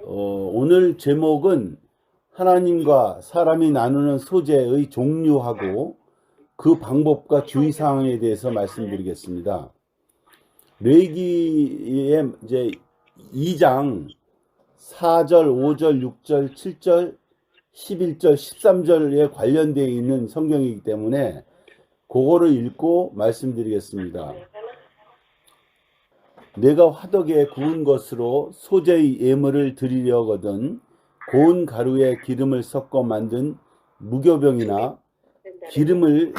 오늘 제목은 하나님과 사람이 나누는 소재의 종류하고 그 방법과 주의사항에 대해서 말씀드리겠습니다. 레위기의 이제 2장 4절, 5절, 6절, 7절, 11절, 13절에 관련되어 있는 성경이기 때문에 그거를 읽고 말씀드리겠습니다. 내가 화덕에 구운 것으로 소재의 예물을 드리려거든 고운 가루에 기름을 섞어 만든 무교병이나 기름을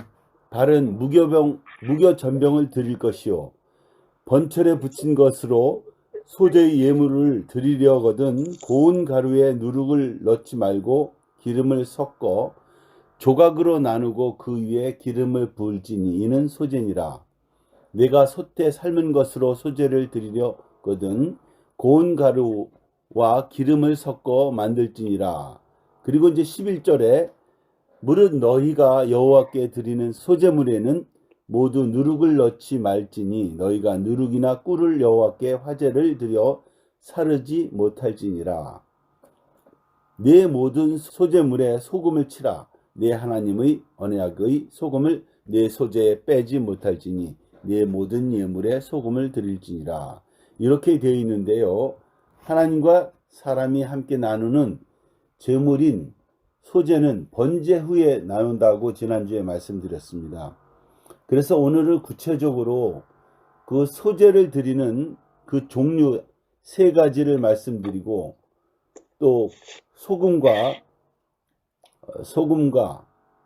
바른 무교전병을 드릴 것이요 번철에 붙인 것으로 소재의 예물을 드리려거든 고운 가루에 누룩을 넣지 말고 기름을 섞어 조각으로 나누고 그 위에 기름을 부을지니 이는 소재니라. 내가 솥에 삶은 것으로 소재를 드리려거든 고운 가루와 기름을 섞어 만들지니라. 그리고 이제 11절에 무릇 너희가 여호와께 드리는 소재물에는 모두 누룩을 넣지 말지니 너희가 누룩이나 꿀을 여호와께 화제를 드려 사르지 못할지니라. 내 모든 소재물에 소금을 치라. 내 하나님의 언약의 소금을 내 소재에 빼지 못할지니 내 모든 예물에 소금을 드릴지니라. 이렇게 되어 있는데요. 하나님과 사람이 함께 나누는 제물인 소재는 번제 후에 나눈다고 지난주에 말씀드렸습니다. 그래서 오늘은 구체적으로 그 소재를 드리는 그 종류 세 가지를 말씀드리고 또 소금과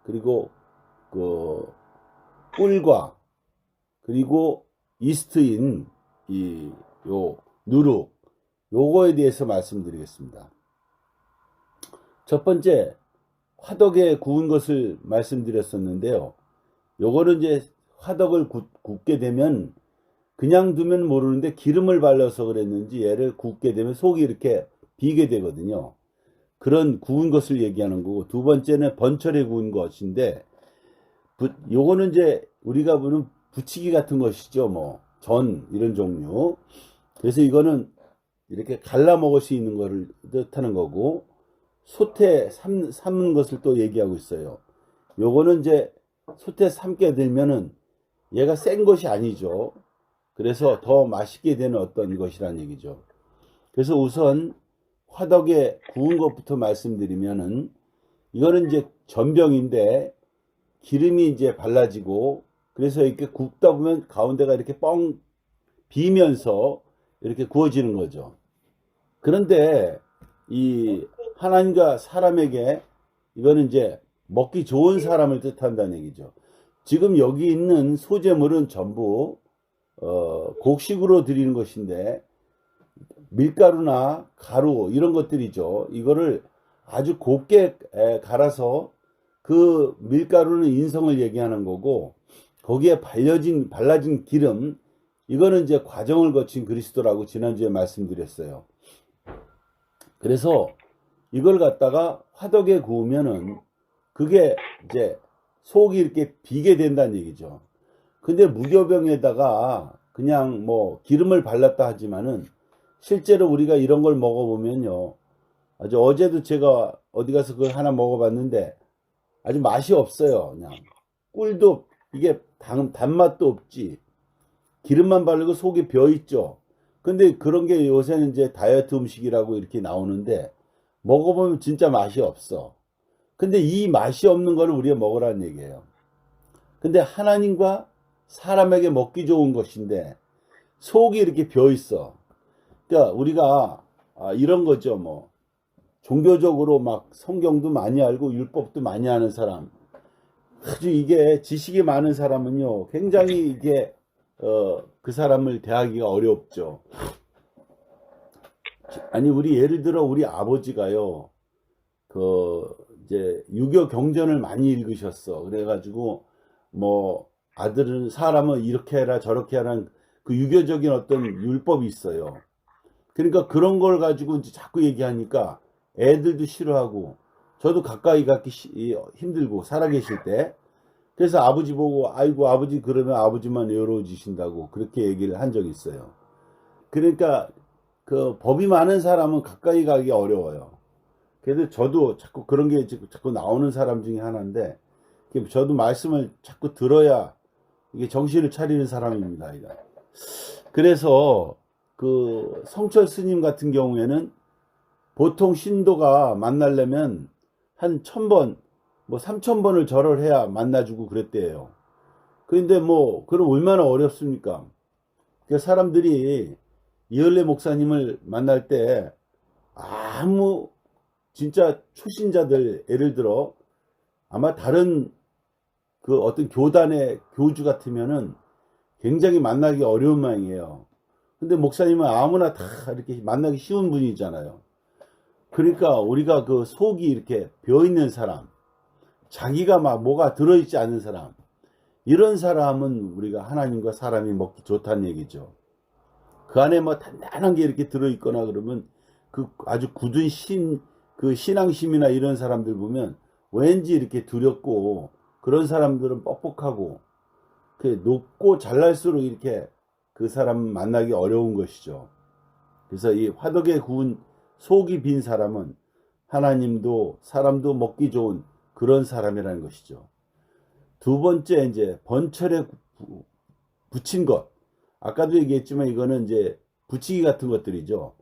그리고 그 꿀과 그리고 이스트인 요 누룩 요거에 대해서 말씀드리겠습니다. 첫 번째 화덕에 구운 것을 말씀드렸었는데요. 요거는 이제 화덕을 굽게 되면 그냥 두면 모르는데 기름을 발라서 그랬는지 얘를 굽게 되면 속이 이렇게 비게 되거든요. 그런 구운 것을 얘기하는 거고, 두 번째는 번철에 구운 것인데 요거는 이제 우리가 보는 부치기 같은 것이죠. 뭐 전 이런 종류. 그래서 이거는 이렇게 갈라 먹을 수 있는 거를 뜻하는 거고, 솥에 삶는 것을 또 얘기하고 있어요. 요거는 이제 솥에 삶게 되면은 얘가 센 것이 아니죠. 그래서 더 맛있게 되는 어떤 것이란 얘기죠. 그래서 우선 화덕에 구운 것부터 말씀드리면은 이거는 이제 전병인데 기름이 이제 발라지고 그래서 이렇게 굽다 보면 가운데가 이렇게 뻥 비면서 이렇게 구워지는 거죠. 그런데 이 하나님과 사람에게 이거는 이제 먹기 좋은 사람을 뜻한다는 얘기죠. 지금 여기 있는 소재물은 전부 곡식으로 드리는 것인데 밀가루나 가루 이런 것들이죠. 이거를 아주 곱게 갈아서 그 밀가루는 인성을 얘기하는 거고 거기에 발라진 기름 이거는 이제 과정을 거친 그리스도라고 지난주에 말씀드렸어요. 그래서 이걸 갖다가 화덕에 구우면은 그게 이제 속이 이렇게 비게 된다는 얘기죠. 근데 무교병에다가 그냥 뭐 기름을 발랐다 하지만은 실제로 우리가 이런 걸 먹어보면요. 아주 어제도 제가 어디 가서 그걸 하나 먹어봤는데 아주 맛이 없어요. 그냥 꿀도 이게 단맛도 없지. 기름만 바르고 속이 벼있죠. 근데 그런 게 요새는 이제 다이어트 음식이라고 이렇게 나오는데 먹어보면 진짜 맛이 없어. 근데 이 맛이 없는 거를 우리가 먹으라는 얘기예요. 근데 하나님과 사람에게 먹기 좋은 것인데 속이 이렇게 벼있어. 그러니까 우리가 이런 거죠. 뭐 종교적으로 막 성경도 많이 알고 율법도 많이 아는 사람, 아주 이게 지식이 많은 사람은요 굉장히 이게 그 사람을 대하기가 어렵죠. 아니 우리 예를 들어 우리 아버지가요 그 이제 유교 경전을 많이 읽으셨어. 그래가지고 뭐 아들은 사람은 이렇게 해라 저렇게 하라는 그 유교적인 어떤 율법이 있어요. 그러니까 그런 걸 가지고 이제 자꾸 얘기하니까 애들도 싫어하고 저도 가까이 갖기 힘들고 살아계실 때 그래서 아버지 보고 아이고 아버지 그러면 아버지만 외로워지신다고 그렇게 얘기를 한 적이 있어요. 그러니까 그 법이 많은 사람은 가까이 가기 어려워요. 그래도 저도 자꾸 그런 게 자꾸 나오는 사람 중에 하나인데, 저도 말씀을 자꾸 들어야 이게 정신을 차리는 사람입니다. 이거. 그래서 그 성철 스님 같은 경우에는 보통 신도가 만나려면 한 1000번, 뭐 3000번을 절을 해야 만나주고 그랬대요. 그런데 뭐, 그럼 얼마나 어렵습니까? 그러니까 사람들이 이ør레 목사님을 만날 때 아무 진짜 초신자들, 예를 들어 아마 다른 그 어떤 교단의 교주 같으면은 굉장히 만나기 어려운 모양이에요. 근데 목사님은 아무나 다 이렇게 만나기 쉬운 분이잖아요. 그러니까 우리가 그 속이 이렇게 비어있는 사람, 자기가 막 뭐가 들어있지 않은 사람, 이런 사람은 우리가 하나님과 사람이 먹기 좋다는 얘기죠. 그 안에 뭐 단단한 게 이렇게 들어있거나 그러면 그 아주 굳은 그 신앙심이나 이런 사람들 보면 왠지 이렇게 두렵고, 그런 사람들은 뻑뻑하고 높고 잘날수록 이렇게 그 사람 만나기 어려운 것이죠. 그래서 이 화덕에 구운 속이 빈 사람은 하나님도 사람도 먹기 좋은 그런 사람이라는 것이죠. 두 번째, 이제 번철에 붙인 것. 아까도 얘기했지만 이거는 이제 부치기 같은 것들이죠.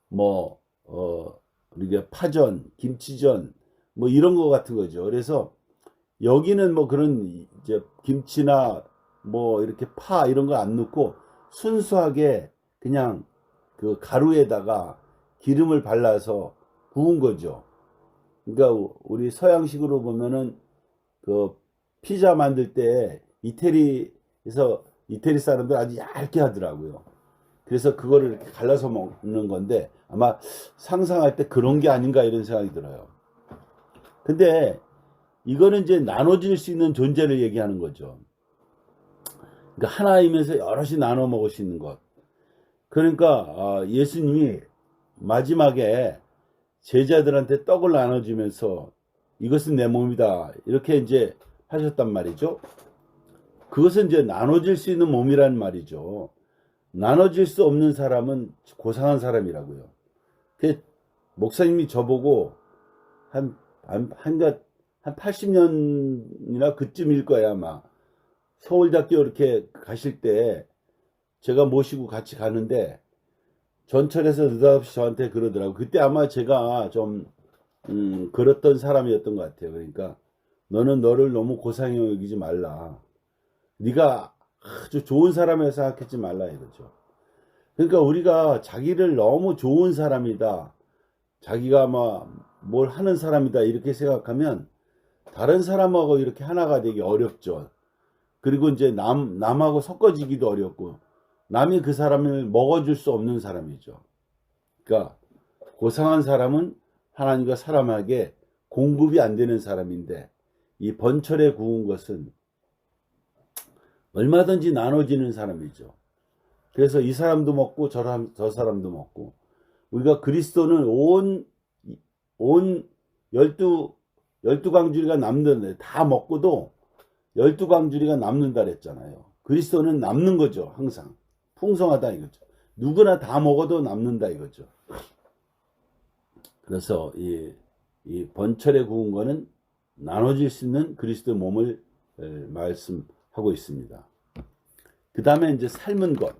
뭐 우리가 파전, 김치전, 뭐 이런 거 같은 거죠. 그래서 여기는 뭐 그런 이제 김치나 뭐 이렇게 파 이런 거 안 넣고 순수하게 그냥 그 가루에다가 기름을 발라서 구운 거죠. 그러니까 우리 서양식으로 보면은 그 피자 만들 때 이태리 사람들 아주 얇게 하더라고요. 그래서 그거를 이렇게 갈라서 먹는 건데, 아마 상상할 때 그런 게 아닌가 이런 생각이 들어요. 근데 이거는 이제 나눠질 수 있는 존재를 얘기하는 거죠. 그러니까 하나이면서 여럿이 나눠 먹을 수 있는 것. 그러니까 예수님이 마지막에 제자들한테 떡을 나눠주면서 이것은 내 몸이다 이렇게 이제 하셨단 말이죠. 그것은 이제 나눠질 수 있는 몸이란 말이죠. 나눠질 수 없는 사람은 고상한 사람이라고요. 목사님이 저보고 한 80년이나 그쯤일 거야, 아마. 서울대학교 이렇게 가실 때 제가 모시고 같이 가는데 전철에서 느닷없이 저한테 그러더라고. 그때 아마 제가 좀 그랬던 사람이었던 것 같아요. 그러니까 너는 너를 너무 고상히 여기지 말라. 네가 아주 좋은 사람이라 생각하지 말라 이거죠. 그러니까 우리가 자기를 너무 좋은 사람이다, 자기가 뭘 하는 사람이다 이렇게 생각하면 다른 사람하고 이렇게 하나가 되기 어렵죠. 그리고 이제 남하고 섞어지기도 어렵고, 남이 그 사람을 먹어줄 수 없는 사람이죠. 그러니까 고상한 사람은 하나님과 사람에게 공급이 안 되는 사람인데, 이 번철에 구운 것은 얼마든지 나눠지는 사람이죠. 그래서 이 사람도 먹고 저 사람도 먹고, 우리가 그리스도는 온 12광주리가 남는데 다 먹고도 12광주리가 남는다 그랬잖아요. 그리스도는 남는 거죠. 항상 풍성하다 이거죠. 누구나 다 먹어도 남는다 이거죠. 그래서 이 번철에 구운 거는 나눠질 수 있는 그리스도의 몸을 말씀하고 있습니다. 그 다음에 이제 삶은 것.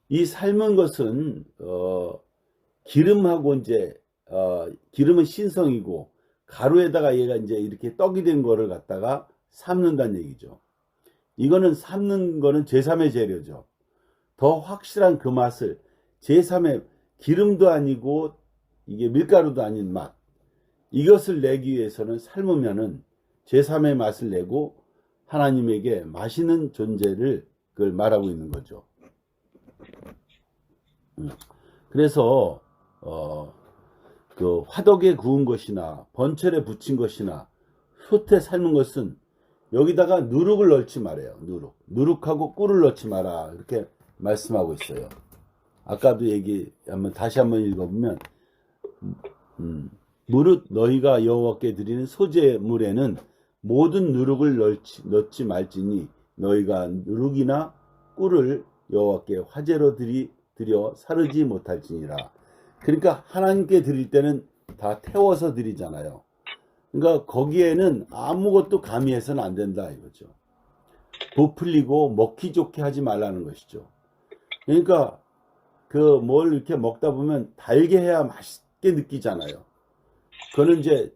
이 삶은 것은 기름하고 이제 기름은 신성이고, 가루에다가 얘가 이제 이렇게 떡이 된 거를 갖다가 삶는다는 얘기죠. 이거는 삶는 거는 제3의 재료죠. 더 확실한 그 맛을, 제3의 기름도 아니고 이게 밀가루도 아닌 맛, 이것을 내기 위해서는 삶으면은 제3의 맛을 내고 하나님에게 맛있는 존재를 그걸 말하고 있는 거죠. 그래서 그 화덕에 구운 것이나 번철에 붙인 것이나 솥에 삶은 것은 여기다가 누룩을 넣지 말아요. 누룩하고 꿀을 넣지 마라 이렇게 말씀하고 있어요. 아까도 다시 한번 읽어보면 무릇 너희가 여호와께 드리는 소제물에는 모든 누룩을 넣지 말지니 너희가 누룩이나 꿀을 여호와께 화제로 드리 드려 사르지 못할지니라. 그러니까 하나님께 드릴 때는 다 태워서 드리잖아요. 그러니까 거기에는 아무것도 가미해서는 안 된다 이거죠. 부풀리고 먹기 좋게 하지 말라는 것이죠. 그러니까 그 뭘 이렇게 먹다 보면 달게 해야 맛있게 느끼잖아요. 그거는 이제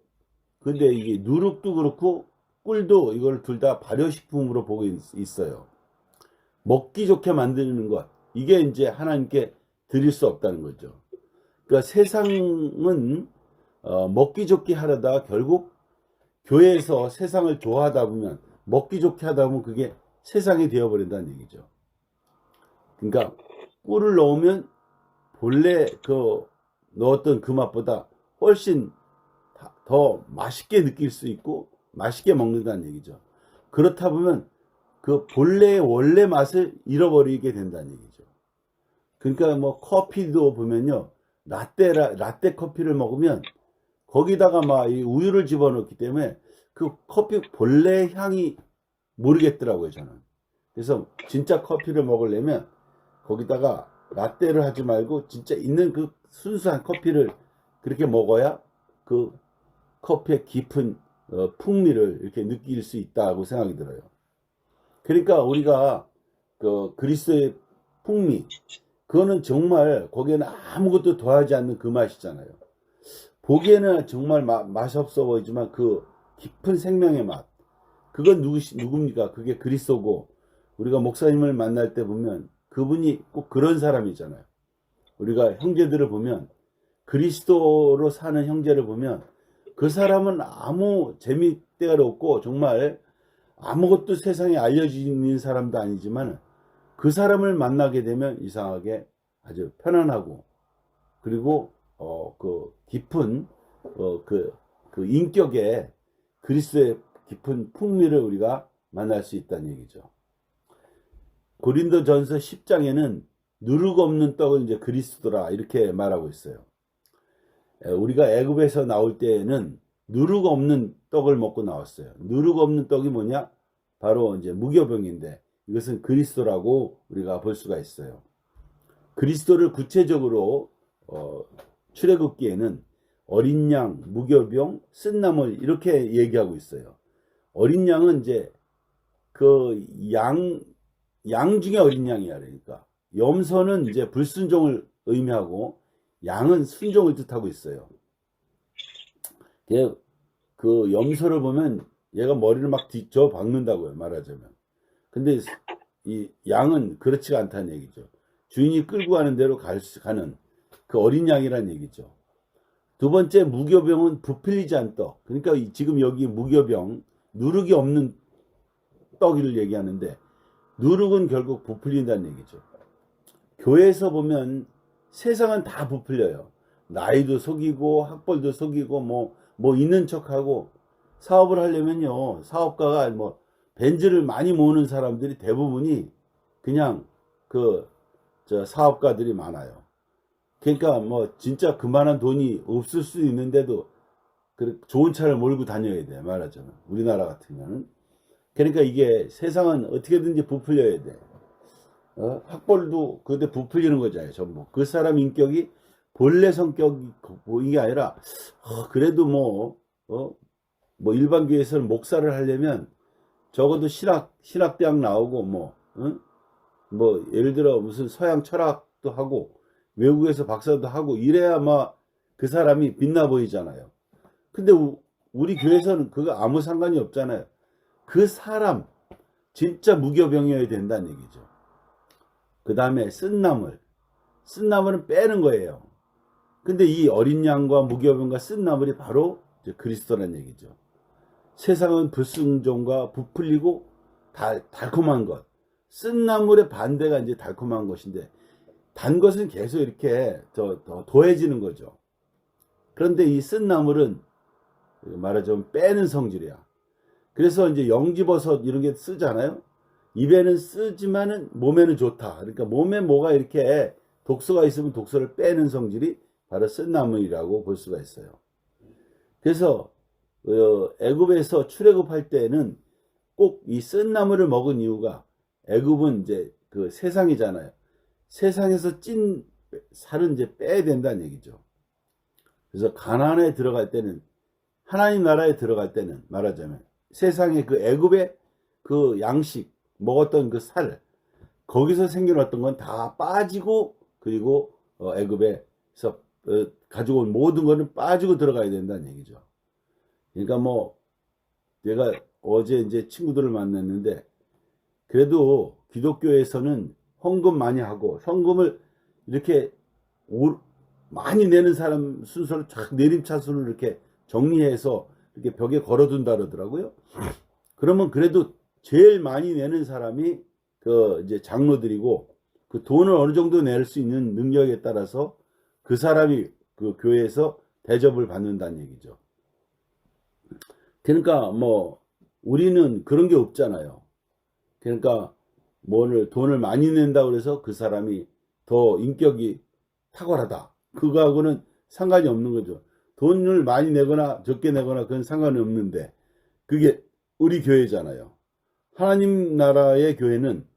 근데 이게 누룩도 그렇고 꿀도 이걸 둘 다 발효식품으로 보고 있어요. 먹기 좋게 만드는 것, 이게 이제 하나님께 드릴 수 없다는 거죠. 그러니까 세상은 먹기 좋게 하려다 결국 교회에서 세상을 좋아하다 보면, 먹기 좋게 하다 보면 그게 세상이 되어버린다는 얘기죠. 그러니까 꿀을 넣으면 본래 그 넣었던 그 맛보다 훨씬 더 맛있게 느낄 수 있고 맛있게 먹는다는 얘기죠. 그렇다 보면 그 본래의 원래 맛을 잃어버리게 된다는 얘기죠. 그러니까 뭐 커피도 보면요, 라떼 커피를 먹으면 거기다가 막 이 우유를 집어넣기 때문에 그 커피 본래 향이 모르겠더라고요, 저는. 그래서 진짜 커피를 먹으려면 거기다가 라떼를 하지 말고 진짜 있는 그 순수한 커피를 그렇게 먹어야 그 커피의 깊은 풍미를 이렇게 느낄 수 있다고 생각이 들어요. 그러니까 우리가 그 그리스도의 풍미, 그거는 정말 거기에는 아무것도 더하지 않는 그 맛이잖아요. 보기에는 정말 맛이 없어 보이지만 그 깊은 생명의 맛, 그건 누굽니까? 그게 그리스도고, 우리가 목사님을 만날 때 보면 그분이 꼭 그런 사람이잖아요. 우리가 형제들을 보면, 그리스도로 사는 형제를 보면 그 사람은 아무 재미때가 없고 정말 아무것도 세상에 알려지는 사람도 아니지만 그 사람을 만나게 되면 이상하게 아주 편안하고, 그리고 그 깊은 그 인격의 그리스도의 깊은 풍미를 우리가 만날 수 있다는 얘기죠. 고린도전서 10장에는 누룩 없는 떡은 이제 그리스도라 이렇게 말하고 있어요. 우리가 애굽에서 나올 때에는 누룩 없는 떡을 먹고 나왔어요. 누룩 없는 떡이 뭐냐? 바로 이제 무교병인데, 이것은 그리스도라고 우리가 볼 수가 있어요. 그리스도를 구체적으로 출애굽기에는 어린 양, 무교병, 쓴나물 이렇게 얘기하고 있어요. 어린 양은 이제 그 양 중에 어린 양이야. 그러니까 염소는 이제 불순종을 의미하고 양은 순종을 뜻하고 있어요. 그 염소를 보면 얘가 머리를 막 뒤져 박는다고요, 말하자면. 근데 이 양은 그렇지가 않다는 얘기죠. 주인이 끌고 가는 대로 가는 그 어린 양이라는 얘기죠. 두 번째, 무교병은 부풀리지 않은 떡. 그러니까 지금 여기 무교병, 누룩이 없는 떡을 얘기하는데, 누룩은 결국 부풀린다는 얘기죠. 교회에서 보면 세상은 다 부풀려요. 나이도 속이고 학벌도 속이고 뭐 있는 척하고. 사업을 하려면요, 사업가가 뭐 벤즈를 많이 모으는 사람들이 대부분이 그냥 저 사업가들이 많아요. 그러니까 뭐 진짜 그만한 돈이 없을 수 있는데도 좋은 차를 몰고 다녀야 돼, 말하자면. 우리나라 같으면. 그러니까 이게 세상은 어떻게든지 부풀려야 돼. 학벌도 그때 부풀리는 거잖아요, 전부. 그 사람 인격이 본래 성격이 이게 아니라 그래도 뭐 일반 교회에서는 목사를 하려면 적어도 신학대학 나오고 뭐 예를 들어 무슨 서양 철학도 하고 외국에서 박사도 하고 이래야 그 사람이 빛나 보이잖아요. 근데 우리 교회에서는 그거 아무 상관이 없잖아요. 그 사람 진짜 무교병이어야 된다는 얘기죠. 그 다음에 쓴나물은 빼는 거예요. 근데 이 어린 양과 무교병과 쓴나물이 바로 그리스도라는 얘기죠. 세상은 불순종과 부풀리고 달콤한 것, 쓴나물의 반대가 이제 달콤한 것인데, 단 것은 계속 이렇게 더 도해지는 거죠. 그런데 이 쓴나물은 말하자면 빼는 성질이야. 그래서 이제 영지버섯 이런 게 쓰잖아요. 입에는 쓰지만은 몸에는 좋다. 그러니까 몸에 뭐가 이렇게 독소가 있으면 독소를 빼는 성질이 바로 쓴나물이라고 볼 수가 있어요. 그래서 애굽에서 출애굽할 때는 꼭 이 쓴나물을 먹은 이유가, 애굽은 이제 그 세상이잖아요. 세상에서 찐 살은 이제 빼야 된다는 얘기죠. 그래서 가나안에 들어갈 때는, 하나님 나라에 들어갈 때는 말하자면 세상의 그 애굽의 그 양식 먹었던 그 살, 거기서 생겨났던 건 다 빠지고, 그리고 애굽에서 가지고 온 모든 거는 빠지고 들어가야 된다는 얘기죠. 그러니까 뭐 내가 어제 이제 친구들을 만났는데, 그래도 기독교에서는 헌금 많이 하고 성금을 이렇게 많이 내는 사람 순서를 쫙 내림차순으로 이렇게 정리해서 이렇게 벽에 걸어둔다 그러더라고요. 그러면 그래도 제일 많이 내는 사람이 그 이제 장로들이고, 그 돈을 어느 정도 낼 수 있는 능력에 따라서 그 사람이 그 교회에서 대접을 받는다는 얘기죠. 그러니까 뭐 우리는 그런 게 없잖아요. 그러니까 돈을 많이 낸다고 해서 그 사람이 더 인격이 탁월하다, 그거하고는 상관이 없는 거죠. 돈을 많이 내거나 적게 내거나 그건 상관이 없는데, 그게 우리 교회잖아요. 하나님 나라의 교회는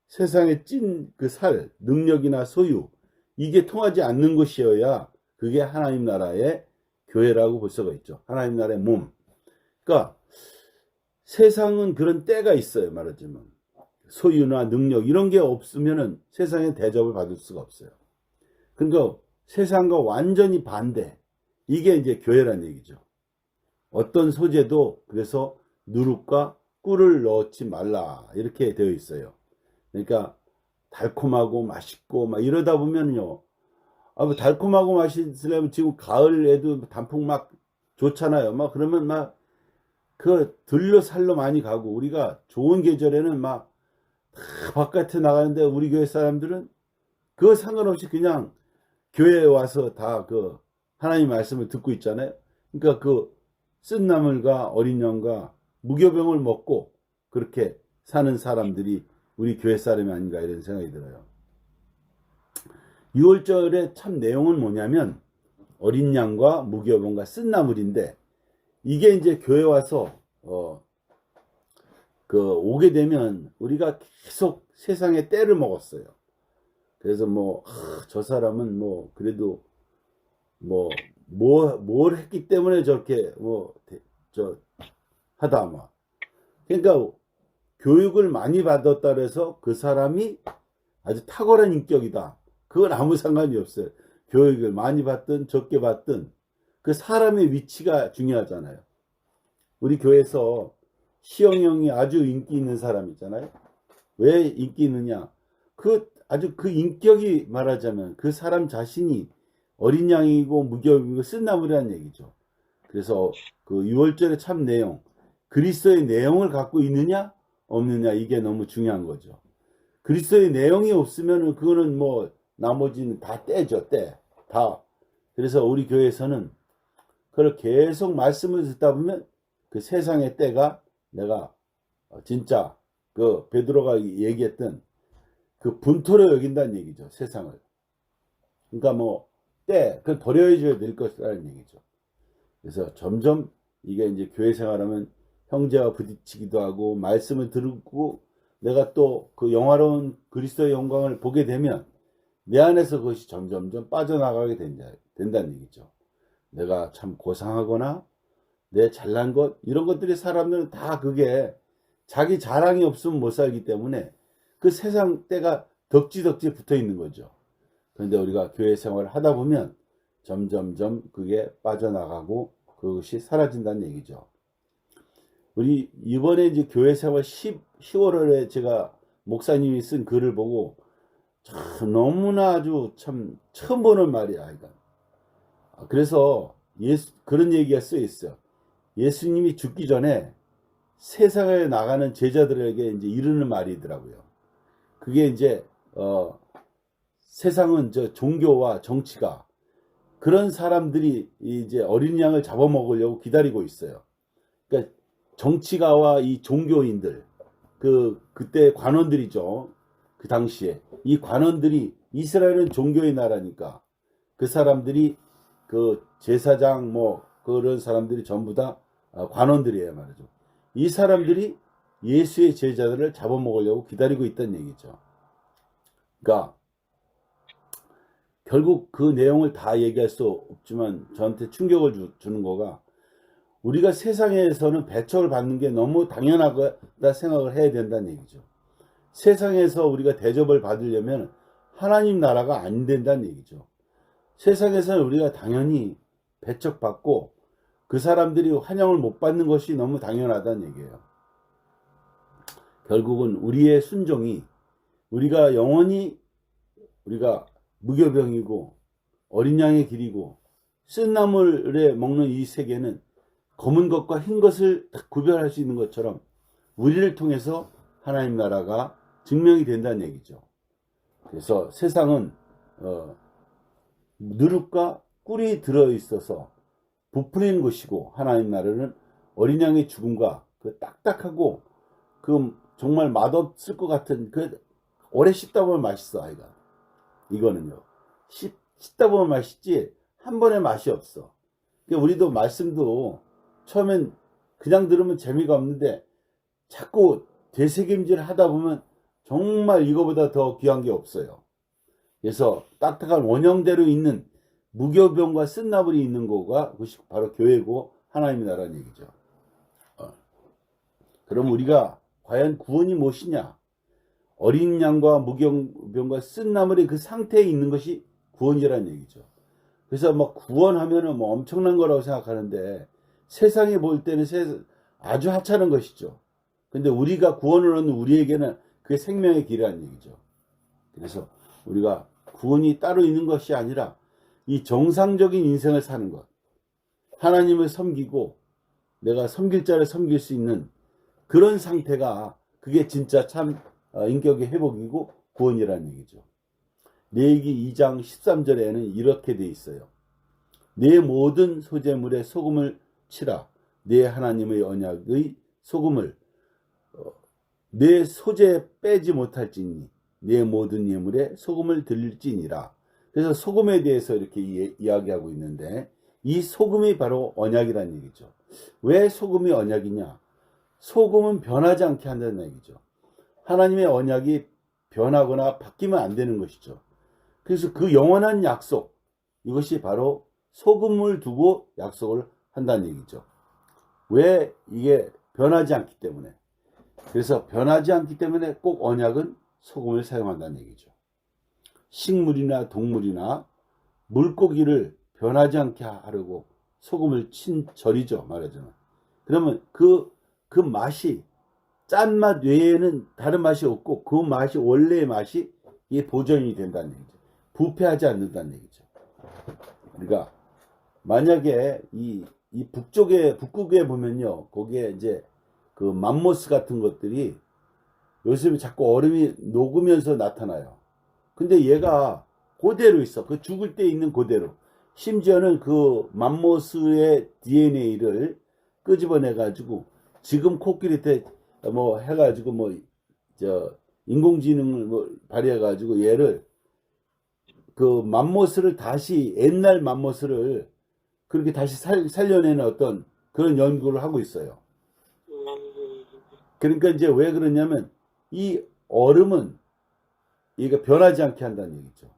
세상의 찐 그 살, 능력이나 소유, 이게 통하지 않는 것이어야 그게 하나님 나라의 교회라고 볼 수가 있죠. 하나님 나라의 몸. 그러니까 세상은 그런 때가 있어요. 말하자면 소유나 능력 이런 게 없으면은 세상에 대접을 받을 수가 없어요. 그러니까 세상과 완전히 반대, 이게 이제 교회란 얘기죠. 어떤 소재도 그래서 누룩과 꿀을 넣지 말라, 이렇게 되어 있어요. 그러니까 달콤하고 맛있고 막 이러다 보면요, 뭐 달콤하고 맛있으려면 지금 가을에도 단풍 막 좋잖아요. 막 그러면 막 그 들러 살러 많이 가고, 우리가 좋은 계절에는 막 다 바깥에 나가는데, 우리 교회 사람들은 그거 상관없이 그냥 교회에 와서 다 그 하나님 말씀을 듣고 있잖아요. 그러니까 그 쓴나물과 어린 양과 무교병을 먹고 그렇게 사는 사람들이 우리 교회 사람이 아닌가, 이런 생각이 들어요. 6월절의 참 내용은 뭐냐면 어린 양과 무교병과 쓴나물인데, 이게 이제 교회 와서 오게 되면 우리가 계속 세상의 때를 먹었어요. 그래서 저 사람은 그래도 뭘 했기 때문에 저렇게 하다 그러니까 교육을 많이 받았다 그래서 그 사람이 아주 탁월한 인격이다, 그건 아무 상관이 없어요. 교육을 많이 받든 적게 받든 그 사람의 위치가 중요하잖아요. 우리 교회에서 시영 형이 아주 인기 있는 사람 있잖아요. 왜 인기 있느냐? 아주 그 인격이, 말하자면 그 사람 자신이 어린 양이고 무교이고 쓴나물이라는 얘기죠. 그래서 그 6월절의 참 내용, 그리스도의 내용을 갖고 있느냐 없느냐, 이게 너무 중요한 거죠. 그리스도의 내용이 없으면 그거는 나머지는 다 때죠, 때. 다. 그래서 우리 교회에서는 그걸 계속 말씀을 듣다 보면 그 세상의 때가, 내가 진짜 그 베드로가 얘기했던 그 분토로 여긴다는 얘기죠, 세상을. 그러니까 그걸 버려줘야 될 것이라는 얘기죠. 그래서 점점 이게 이제 교회 생활하면 형제와 부딪히기도 하고, 말씀을 듣고 내가 또 그 영화로운 그리스도의 영광을 보게 되면 내 안에서 그것이 점점점 빠져나가게 된다는 얘기죠. 내가 참 고상하거나 내 잘난 것, 이런 것들이, 사람들은 다 그게 자기 자랑이 없으면 못 살기 때문에 그 세상 때가 덕지덕지 붙어 있는 거죠. 그런데 우리가 교회 생활을 하다 보면 점점점 그게 빠져나가고 그것이 사라진다는 얘기죠. 우리 이번에 이제 교회 생활 10월에 제가 목사님이 쓴 글을 보고 참 너무나 아주 참 처음 보는 말이야, 이거. 그래서 그런 얘기가 쓰여 있어요. 예수님이 죽기 전에 세상에 나가는 제자들에게 이제 이르는 말이더라고요. 그게 이제 세상은 종교와 정치가, 그런 사람들이 이제 어린 양을 잡아먹으려고 기다리고 있어요. 그러니까 정치가와 이 종교인들, 그때 관원들이죠. 그 당시에 이 관원들이, 이스라엘은 종교의 나라니까 그 사람들이, 그 제사장 그런 사람들이 전부 다 관원들이에요, 말이죠. 이 사람들이 예수의 제자들을 잡아먹으려고 기다리고 있다는 얘기죠. 그러니까 결국 그 내용을 다 얘기할 수 없지만 저한테 충격을 주는 거가, 우리가 세상에서는 배척을 받는 게 너무 당연하다 생각을 해야 된다는 얘기죠. 세상에서 우리가 대접을 받으려면 하나님 나라가 안 된다는 얘기죠. 세상에서는 우리가 당연히 배척받고 그 사람들이 환영을 못 받는 것이 너무 당연하다는 얘기예요. 결국은 우리의 순종이, 우리가 영원히 우리가 무교병이고 어린 양의 길이고 쓴나물에 먹는 이 세계는 검은 것과 흰 것을 구별할 수 있는 것처럼 우리를 통해서 하나님 나라가 증명이 된다는 얘기죠. 그래서 세상은 누룩과 꿀이 들어있어서 부풀린 곳이고, 하나님 나라는 어린 양의 죽음과 그 딱딱하고 그 정말 맛없을 것 같은, 그 오래 씹다 보면 맛있어 아이가. 이거는요, 씹다 보면 맛있지 한 번에 맛이 없어. 그러니까 우리도 말씀도 처음엔 그냥 들으면 재미가 없는데 자꾸 되새김질 하다 보면 정말 이거보다 더 귀한 게 없어요. 그래서 딱딱한 원형대로 있는 무교병과 쓴나물이 있는 거가, 그것이 바로 교회고 하나님의 나라는 얘기죠. 그럼 우리가 과연 구원이 무엇이냐? 어린 양과 무교병과 쓴나물의 그 상태에 있는 것이 구원이라는 얘기죠. 그래서 뭐 구원하면은 뭐 엄청난 거라고 생각하는데, 세상에 볼 때는 아주 하찮은 것이죠. 근데 우리가 구원을 얻는 우리에게는 그게 생명의 길이라는 얘기죠. 그래서 우리가 구원이 따로 있는 것이 아니라 이 정상적인 인생을 사는 것, 하나님을 섬기고 내가 섬길 자를 섬길 수 있는 그런 상태가, 그게 진짜 참 인격의 회복이고 구원이라는 얘기죠. 레위기 2장 13절에는 이렇게 돼 있어요. 내 모든 소재물에 소금을 치라. 내 하나님의 언약의 소금을 내 소재에 빼지 못할지니 내 모든 예물에 소금을 들릴지니라. 그래서 소금에 대해서 이렇게 이야기하고 있는데, 이 소금이 바로 언약이라는 얘기죠. 왜 소금이 언약이냐? 소금은 변하지 않게 한다는 얘기죠. 하나님의 언약이 변하거나 바뀌면 안 되는 것이죠. 그래서 그 영원한 약속, 이것이 바로 소금을 두고 약속을 한다는 얘기죠. 왜? 이게 변하지 않기 때문에. 그래서 변하지 않기 때문에 꼭 언약은 소금을 사용한다는 얘기죠. 식물이나 동물이나 물고기를 변하지 않게 하려고 소금을 친 절이죠, 말하자면. 그러면 그 맛이, 짠맛 외에는 다른 맛이 없고, 그 맛이, 원래의 맛이 이게 보존이 된다는 얘기죠. 부패하지 않는다는 얘기죠. 그러니까 만약에 이 북극에 보면요, 거기에 이제 그 맘모스 같은 것들이 요즘에 자꾸 얼음이 녹으면서 나타나요. 근데 얘가 그대로 있어. 그 죽을 때 있는 그대로. 심지어는 그 맘모스의 DNA를 끄집어내 가지고 지금 코끼리 때 뭐 해가지고 뭐 인공지능을 뭐 발휘해 가지고 얘를, 그 맘모스를 다시, 옛날 맘모스를 그렇게 다시 살려내는 어떤 그런 연구를 하고 있어요. 그러니까 이제 왜 그러냐면 이 얼음은 얘가 변하지 않게 한다는 얘기죠.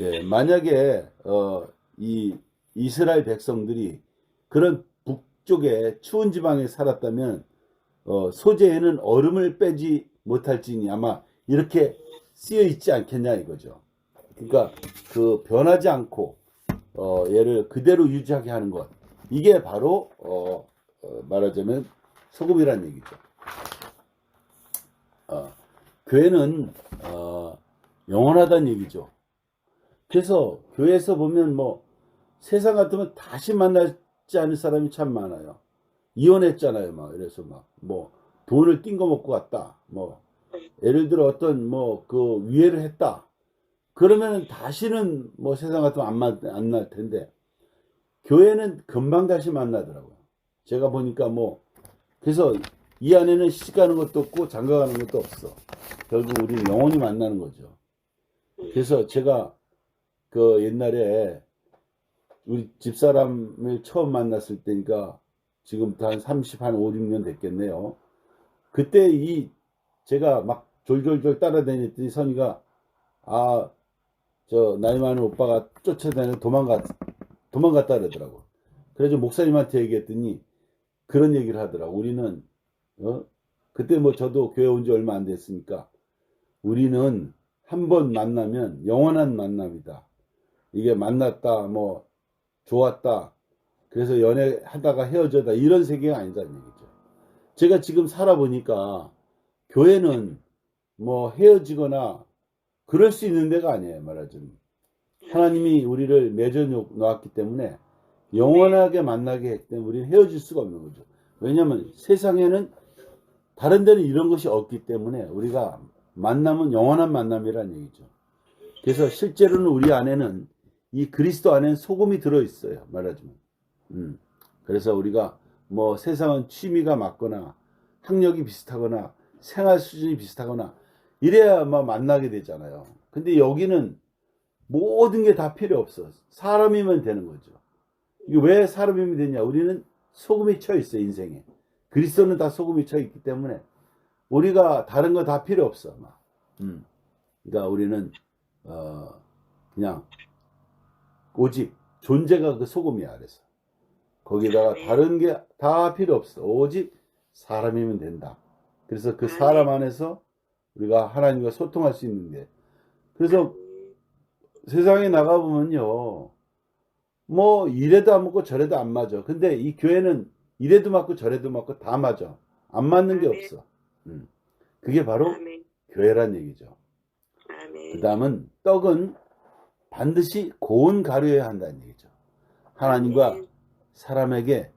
예, 만약에 이 이스라엘 백성들이 그런 북쪽에 추운 지방에 살았다면 소재에는 얼음을 빼지 못할지니 아마 이렇게 쓰여 있지 않겠냐 이거죠. 그러니까 그 변하지 않고 얘를 그대로 유지하게 하는 것, 이게 바로 말하자면 소금이라는 얘기죠. 교회는 영원하다는 얘기죠. 그래서 교회에서 보면 뭐 세상 같으면 다시 만나지 않을 사람이 참 많아요. 이혼했잖아요, 막. 이래서 막 뭐 돈을 띵거 먹고 갔다. 뭐 예를 들어 어떤 뭐 그 위해를 했다. 그러면 다시는 뭐 세상 같으면 안 날 텐데, 교회는 금방 다시 만나더라고요. 제가 보니까 뭐, 그래서 이 안에는 시집가는 것도 없고 장가가는 것도 없어. 결국 우리는 영원히 만나는 거죠. 그래서 제가 그 옛날에 우리 집사람을 처음 만났을 때니까 지금부터 한 5, 6년 됐겠네요. 그때 제가 막 졸졸졸 따라다녔더니 선이가, 저 나이 많은 오빠가 쫓아다니고 도망갔다 그러더라고. 그래서 목사님한테 얘기했더니 그런 얘기를 하더라고. 우리는 그때 뭐 저도 교회 온 지 얼마 안 됐으니까 우리는 한 번 만나면 영원한 만남이다. 이게 만났다 뭐 좋았다 그래서 연애하다가 헤어져다 이런 세계가 아니다는 얘기죠. 제가 지금 살아보니까 교회는 뭐 헤어지거나 그럴 수 있는 데가 아니에요. 말하자면 하나님이 우리를 맺어 놓았기 때문에 영원하게 만나게 했기 때문에 우리는 헤어질 수가 없는 거죠. 왜냐하면 세상에는 다른 데는 이런 것이 없기 때문에 우리가 만남은 영원한 만남이라는 얘기죠. 그래서 실제로는 우리 안에는 이 그리스도 안에는 소금이 들어있어요. 말하자면 그래서 우리가 뭐 세상은 취미가 맞거나 학력이 비슷하거나 생활 수준이 비슷하거나 이래야 막 만나게 되잖아요. 근데 여기는 모든 게 다 필요 없어. 사람이면 되는 거죠. 이게 왜 사람이면 되냐? 우리는 소금이 쳐 있어 인생에. 그리스도는 다 소금이 쳐 있기 때문에 우리가 다른 거 다 필요 없어. 막. 그러니까 우리는 그냥 오직 존재가 그 소금이야. 그래서 거기다가 다른 게 다 필요 없어. 오직 사람이면 된다. 그래서 그 사람 안에서 우리가 하나님과 소통할 수 있는데 그래서 세상에 나가보면요 뭐 이래도 안 맞고 저래도 안 맞아. 근데 이 교회는 이래도 맞고 저래도 맞고 다 맞아. 안 맞는 게 없어. 그게 바로 교회란 얘기죠. 그 다음은 떡은 반드시 고운 가루여야 한다는 얘기죠. 하나님과 사람에게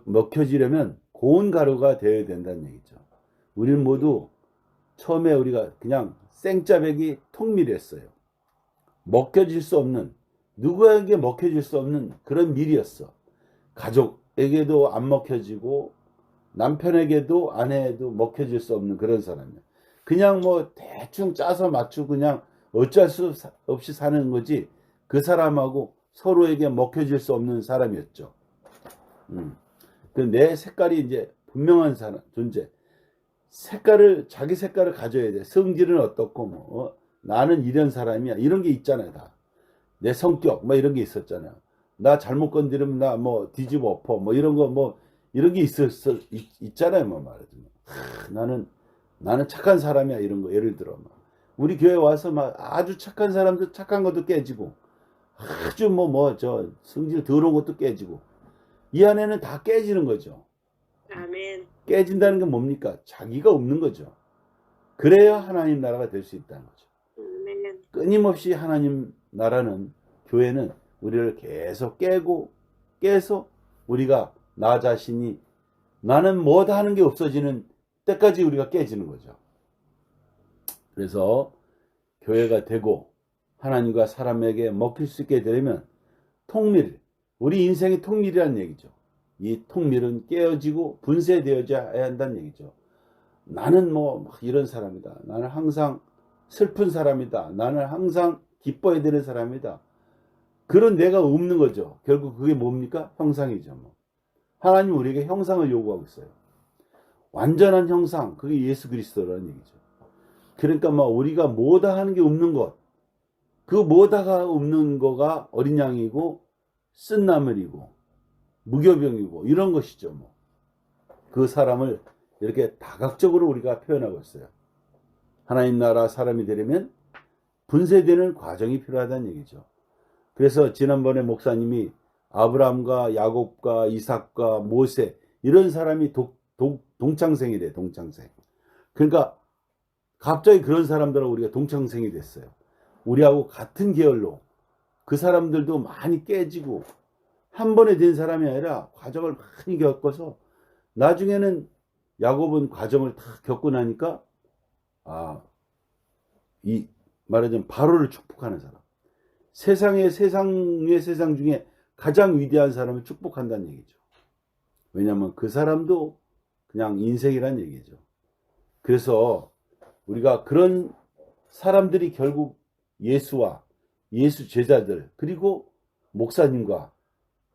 먹혀지려면 고운 가루가 되어야 된다는 얘기죠. 우리는 모두 처음에 우리가 그냥 생짜배기 통밀이었어요. 먹혀질 수 없는 누구에게 먹혀질 수 없는 그런 밀이었어. 가족에게도 안 먹혀지고 남편에게도 아내에도 먹혀질 수 없는 그런 사람이야. 그냥 뭐 대충 짜서 맞추고 그냥 어쩔 수 없이 사는 거지 그 사람하고 서로에게 먹혀질 수 없는 사람이었죠. 내 색깔이 이제 분명한 사람 존재. 자기 색깔을 가져야 돼. 성질은 어떻고 뭐 나는 이런 사람이야. 이런 게 있잖아요. 다. 내 성격 뭐 이런 게 있었잖아요. 나 잘못 건드리면 나 뭐 뒤집어 엎어 뭐 이런 거 뭐 이런 게 있잖아요. 뭐 말하자면 나는 착한 사람이야 이런 거 예를 들어 막. 우리 교회 와서 막 아주 착한 사람도 착한 것도 깨지고 아주 저 성질 더러운 것도 깨지고 이 안에는 다 깨지는 거죠. 아멘. 깨진다는 게 뭡니까? 자기가 없는 거죠. 그래야 하나님 나라가 될 수 있다는 거죠. 아멘. 끊임없이 하나님 나라는 교회는 우리를 계속 깨서 우리가 나 자신이 나는 뭐다 하는 게 없어지는 때까지 우리가 깨지는 거죠. 그래서 교회가 되고 하나님과 사람에게 먹힐 수 있게 되면 통밀, 우리 인생의 통밀이라는 얘기죠. 이 통밀은 깨어지고 분쇄되어져야 한다는 얘기죠. 나는 뭐 이런 사람이다. 나는 항상 슬픈 사람이다. 나는 항상 기뻐야 되는 사람이다. 그런 내가 없는 거죠. 결국 그게 뭡니까? 형상이죠. 하나님 우리에게 형상을 요구하고 있어요. 완전한 형상, 그게 예수 그리스도라는 얘기죠. 그러니까 우리가 뭐다 하는 게 없는 것, 그 뭐다가 없는 거가 어린 양이고 쓴나물이고 무교병이고 이런 것이죠. 그 사람을 이렇게 다각적으로 우리가 표현하고 있어요. 하나님 나라 사람이 되려면 분쇄되는 과정이 필요하다는 얘기죠. 그래서 지난번에 목사님이 아브라함과 야곱과 이삭과 모세 이런 사람이 동창생이래. 동창생. 그러니까 갑자기 그런 사람들하고 우리가 동창생이 됐어요. 우리하고 같은 계열로 그 사람들도 많이 깨지고 한 번에 된 사람이 아니라 과정을 많이 겪어서 나중에는 야곱은 과정을 다 겪고 나니까 말하자면 바로를 축복하는 사람. 세상의 세상 중에 가장 위대한 사람을 축복한다는 얘기죠. 왜냐하면 그 사람도 그냥 인생이란 얘기죠. 그래서 우리가 그런 사람들이 결국 예수와 예수 제자들 그리고 목사님과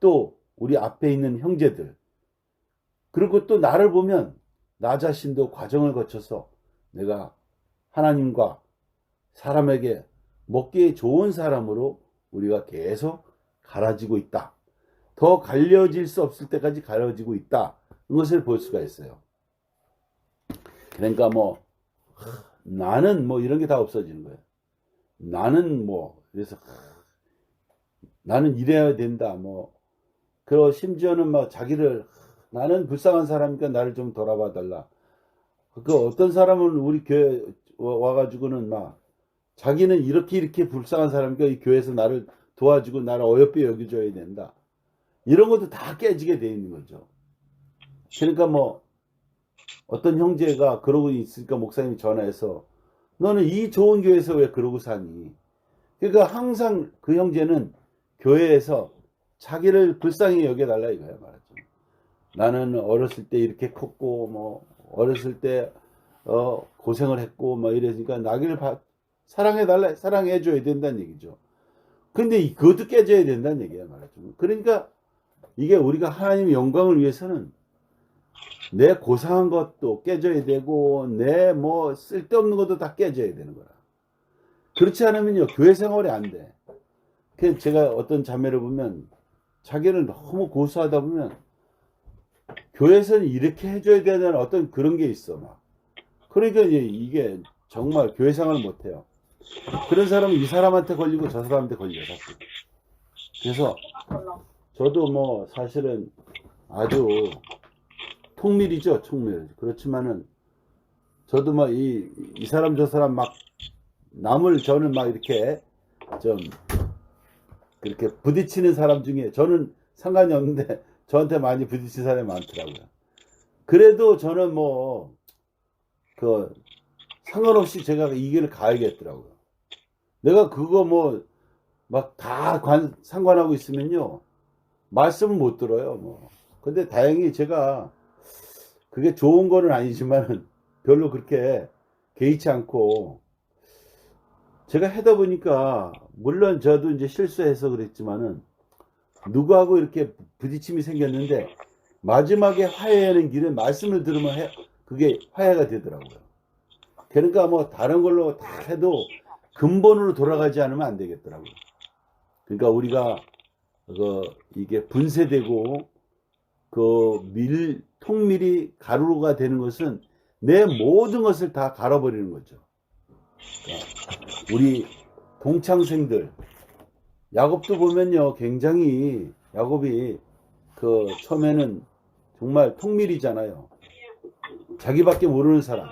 또 우리 앞에 있는 형제들 그리고 또 나를 보면 나 자신도 과정을 거쳐서 내가 하나님과 사람에게 먹기에 좋은 사람으로 우리가 계속 갈아지고 있다. 더 갈려질 수 없을 때까지 갈려지고 있다. 이것을 볼 수가 있어요. 그러니까 뭐 나는 뭐 이런 게 다 없어지는 거예요. 나는 뭐 그래서 나는 이래야 된다. 뭐 그리고 심지어는 막 자기를 나는 불쌍한 사람이니까 나를 좀 돌아봐 달라. 그 어떤 사람은 우리 교회 와가지고는 막 자기는 이렇게 불쌍한 사람이니까 이 교회에서 나를 도와주고 나를 어여삐 여겨줘야 된다. 이런 것도 다 깨지게 돼 있는 거죠. 그러니까 뭐 어떤 형제가 그러고 있으니까 목사님이 전화해서 너는 이 좋은 교회에서 왜 그러고 사니? 그러니까 항상 그 형제는 교회에서 자기를 불쌍히 여겨달라 이거야 말하죠. 나는 어렸을 때 이렇게 컸고 뭐 어렸을 때 고생을 했고 뭐 이러니까 나를 사랑해달라, 사랑해줘야 된다는 얘기죠. 근데 그것도 깨져야 된다는 얘기야 말하죠. 그러니까 이게 우리가 하나님의 영광을 위해서는 내 고상한 것도 깨져야 되고 내 뭐 쓸데없는 것도 다 깨져야 되는 거라. 그렇지 않으면요 교회 생활이 안 돼. 그래서 제가 어떤 자매를 보면 자기를 너무 고수하다 보면 교회에서는 이렇게 해줘야 되는 어떤 그런 게 있어 막. 그러니까 이게 정말 교회 생활을 못 해요. 그런 사람은 이 사람한테 걸리고 저 사람한테 걸려요. 자꾸. 그래서 저도 뭐 사실은 아주 통밀이죠, 통밀. 그렇지만은 저도 막 이 사람 저 사람 막 남을 저는 막 이렇게 좀 그렇게 부딪히는 사람 중에 저는 상관이 없는데 저한테 많이 부딪히는 사람이 많더라고요. 그래도 저는 뭐 그 상관없이 제가 이 길을 가야겠더라고요. 내가 그거 뭐 막 다 상관하고 있으면요 말씀을 못 들어요. 뭐 근데 다행히 제가 그게 좋은 거는 아니지만 별로 그렇게 개의치 않고 제가 하다 보니까 물론 저도 이제 실수해서 그랬지만은 누구하고 이렇게 부딪힘이 생겼는데 마지막에 화해하는 길은 말씀을 들으면 그게 화해가 되더라고요. 그러니까 뭐 다른 걸로 다 해도 근본으로 돌아가지 않으면 안 되겠더라고요. 그러니까 우리가 이게 분쇄되고 통밀이 가루가 되는 것은 내 모든 것을 다 갈아버리는 거죠. 그러니까 우리 동창생들 야곱도 보면요 굉장히 야곱이 처음에는 정말 통밀이잖아요. 자기밖에 모르는 사람.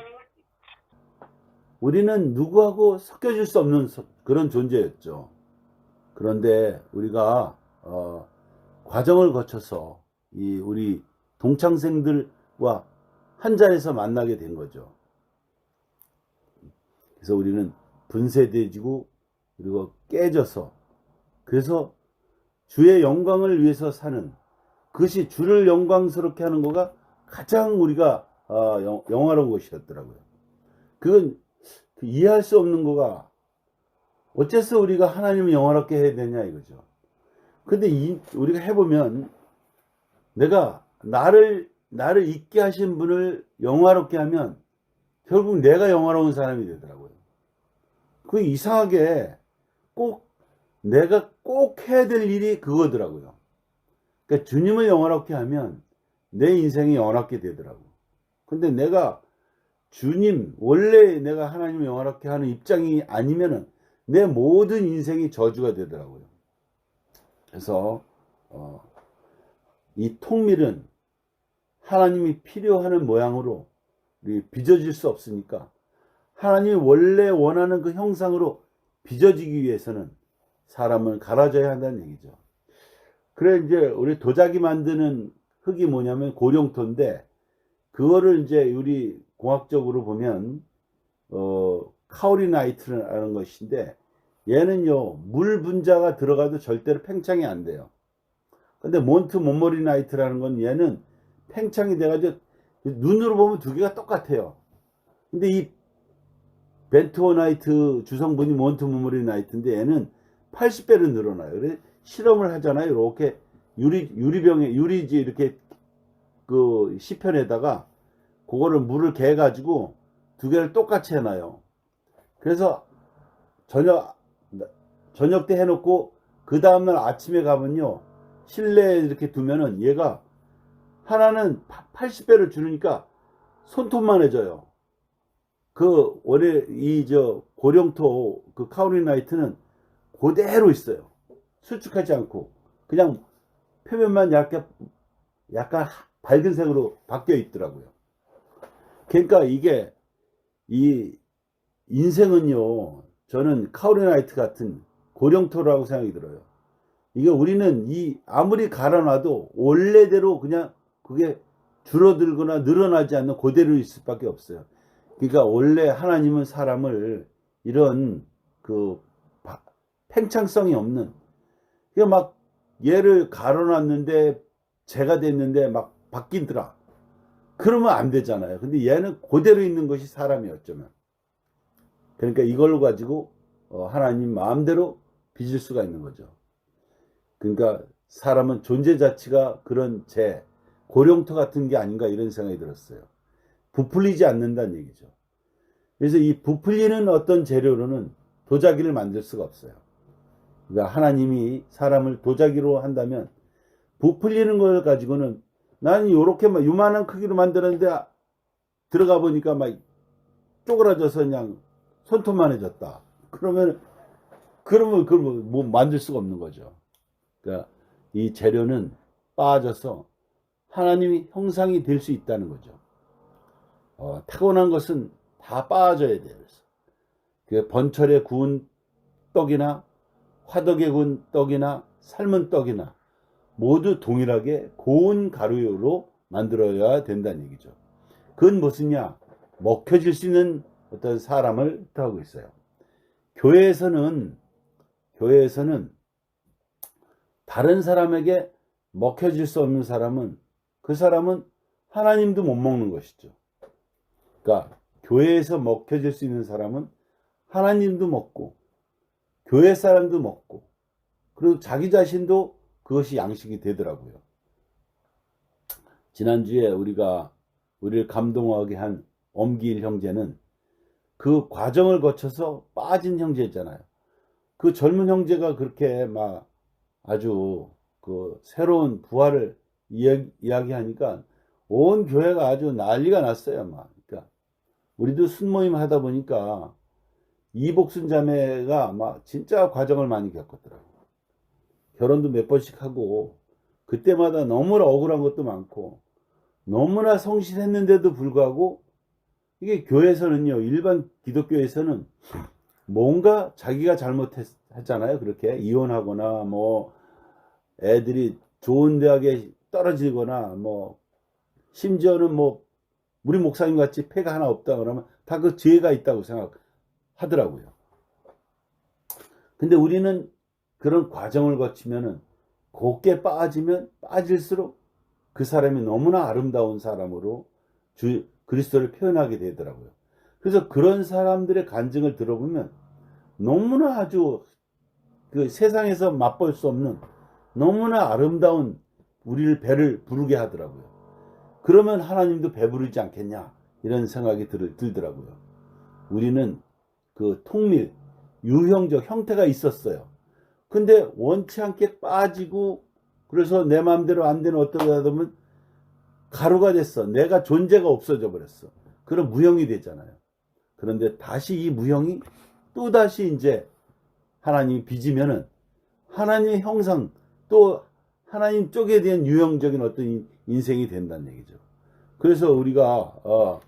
우리는 누구하고 섞여질 수 없는 그런 존재였죠. 그런데 우리가 과정을 거쳐서 우리 동창생들과 한 자리에서 만나게 된 거죠. 그래서 우리는 분쇄되지고 그리고 깨져서 그래서 주의 영광을 위해서 사는 그것이 주를 영광스럽게 하는 거가 가장 우리가 영화로운 것이었더라고요. 그건 이해할 수 없는 거가 어째서 우리가 하나님을 영화롭게 해야 되냐 이거죠. 근데 우리가 해보면 내가 나를 있게 하신 분을 영화롭게 하면 결국 내가 영화로운 사람이 되더라고요. 그 이상하게 내가 꼭 해야 될 일이 그거더라고요. 그러니까 주님을 영화롭게 하면 내 인생이 영화롭게 되더라고요. 근데 내가 원래 내가 하나님을 영화롭게 하는 입장이 아니면은 내 모든 인생이 저주가 되더라고요. 그래서 이 통밀은 하나님이 필요하는 모양으로 빚어질 수 없으니까 하나님이 원래 원하는 그 형상으로 빚어지기 위해서는 사람을 갈아줘야 한다는 얘기죠. 그래 이제 우리 도자기 만드는 흙이 뭐냐면 고룡토인데 그거를 이제 우리 공학적으로 보면 카오리나이트라는 것인데 얘는요 물 분자가 들어가도 절대로 팽창이 안 돼요. 근데 몬트모머리나이트라는 건 얘는 팽창이 돼가지고 눈으로 보면 두 개가 똑같아요. 근데 이 벤토나이트 주성분이 몬트모머리나이트인데 얘는 80배로 늘어나요. 그래서 실험을 하잖아요. 이렇게 유리지 이렇게 그 시편에다가 그거를 물을 개가지고 두 개를 똑같이 해놔요. 그래서 전혀 저녁 때 해놓고 그 다음날 아침에 가면요, 실내에 이렇게 두면은 얘가 하나는 80배를 주니까 손톱만해져요. 그 원래 이 저 고령토 그 카오리나이트는 그대로 있어요. 수축하지 않고 그냥 표면만 약간 밝은 색으로 바뀌어 있더라고요. 그러니까 이게 이 인생은요, 저는 카오리나이트 같은 고령토라고 생각이 들어요. 이게 우리는 이 아무리 갈아놔도 원래대로 그냥 그게 줄어들거나 늘어나지 않는 그대로 있을 수밖에 없어요. 그러니까 원래 하나님은 사람을 이런 그 팽창성이 없는, 그러니까 막 얘를 갈아놨는데 재가 됐는데 막 바뀌더라, 그러면 안 되잖아요. 근데 얘는 그대로 있는 것이 사람이 어쩌면. 그러니까 이걸로 가지고 하나님 마음대로 빚을 수가 있는 거죠. 그러니까 사람은 존재 자체가 그런 고령토 같은 게 아닌가, 이런 생각이 들었어요. 부풀리지 않는다는 얘기죠. 그래서 이 부풀리는 어떤 재료로는 도자기를 만들 수가 없어요. 그러니까 하나님이 사람을 도자기로 한다면 부풀리는 걸 가지고는, 나는 요렇게 막 요만한 크기로 만들었는데 들어가 보니까 막 쪼그라져서 그냥 손톱만해졌다. 그러면 그걸 뭐 만들 수가 없는 거죠. 그러니까 이 재료는 빠져서 하나님이 형상이 될 수 있다는 거죠. 타고난 것은 다 빠져야 돼요. 그래서 번철에 구운 떡이나 화덕에 구운 떡이나 삶은 떡이나 모두 동일하게 고운 가루로 만들어야 된다는 얘기죠. 그건 무엇이냐? 먹혀질 수 있는 어떤 사람을 뜻하고 있어요. 교회에서는 다른 사람에게 먹혀질 수 없는 사람은, 그 사람은 하나님도 못 먹는 것이죠. 그러니까 교회에서 먹혀질 수 있는 사람은 하나님도 먹고 교회 사람도 먹고, 그리고 자기 자신도 그것이 양식이 되더라고요. 지난주에 우리를 감동하게 한 엄기일 형제는 그 과정을 거쳐서 빠진 형제잖아요. 그 젊은 형제가 그렇게 막 아주 그 새로운 부활을 이야기하니까 온 교회가 아주 난리가 났어요. 막. 그러니까 우리도 순모임 하다 보니까 이복순 자매가 막 진짜 과정을 많이 겪었더라고요. 결혼도 몇 번씩 하고 그때마다 너무나 억울한 것도 많고 너무나 성실했는데도 불구하고, 이게 교회에서는요, 일반 기독교에서는 뭔가 자기가 잘못했잖아요. 그렇게 이혼하거나 뭐 애들이 좋은 대학에 떨어지거나 뭐 심지어는 뭐 우리 목사님 같이 패가 하나 없다 그러면 다 그 죄가 있다고 생각하더라고요. 근데 우리는 그런 과정을 거치면은 곱게 빠지면 빠질수록 그 사람이 너무나 아름다운 사람으로 그리스도를 표현하게 되더라고요. 그래서 그런 사람들의 간증을 들어보면 너무나 아주 그 세상에서 맛볼 수 없는 너무나 아름다운 우리를 배를 부르게 하더라고요. 그러면 하나님도 배부르지 않겠냐, 이런 생각이 들더라고요. 우리는 그 통밀, 유형적 형태가 있었어요. 근데 원치 않게 빠지고, 그래서 내 마음대로 안 되는 어떤 거다 보면 가루가 됐어. 내가 존재가 없어져 버렸어. 그런 무형이 되잖아요. 그런데 다시 이 무형이 또다시 이제 하나님이 빚으면은 하나님의 형상, 또 하나님 쪽에 대한 유형적인 어떤 인생이 된다는 얘기죠. 그래서 우리가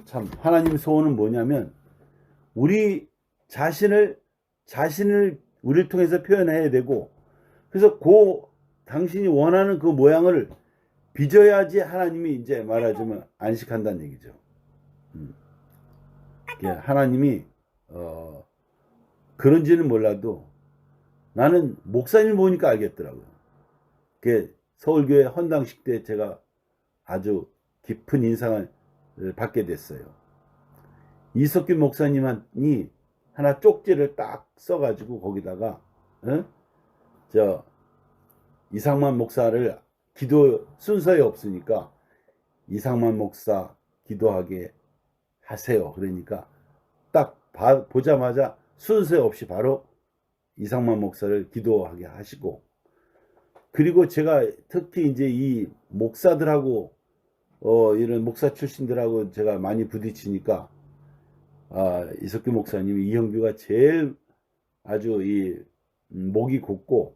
참 하나님 소원은 뭐냐면 우리 자신을 우리를 통해서 표현해야 되고, 그래서 당신이 원하는 그 모양을 빚어야지 하나님이 이제 말하자면 안식한다는 얘기죠. 하나님이 그런지는 몰라도 나는 목사님 보니까 알겠더라고요. 서울교회 헌당식 때 제가 아주 깊은 인상을 받게 됐어요. 이석균 목사님이 하나 쪽지를 딱 써가지고 거기다가 이상만 목사를 기도 순서에 없으니까 이상만 목사 기도하게 하세요. 그러니까 딱 보자마자 순서에 없이 바로 이상만 목사를 기도하게 하시고, 그리고 제가 특히 이제 이 목사들하고 이런 목사 출신들하고 제가 많이 부딪히니까 이석규 목사님, 이형규가 제일 아주 목이 곱고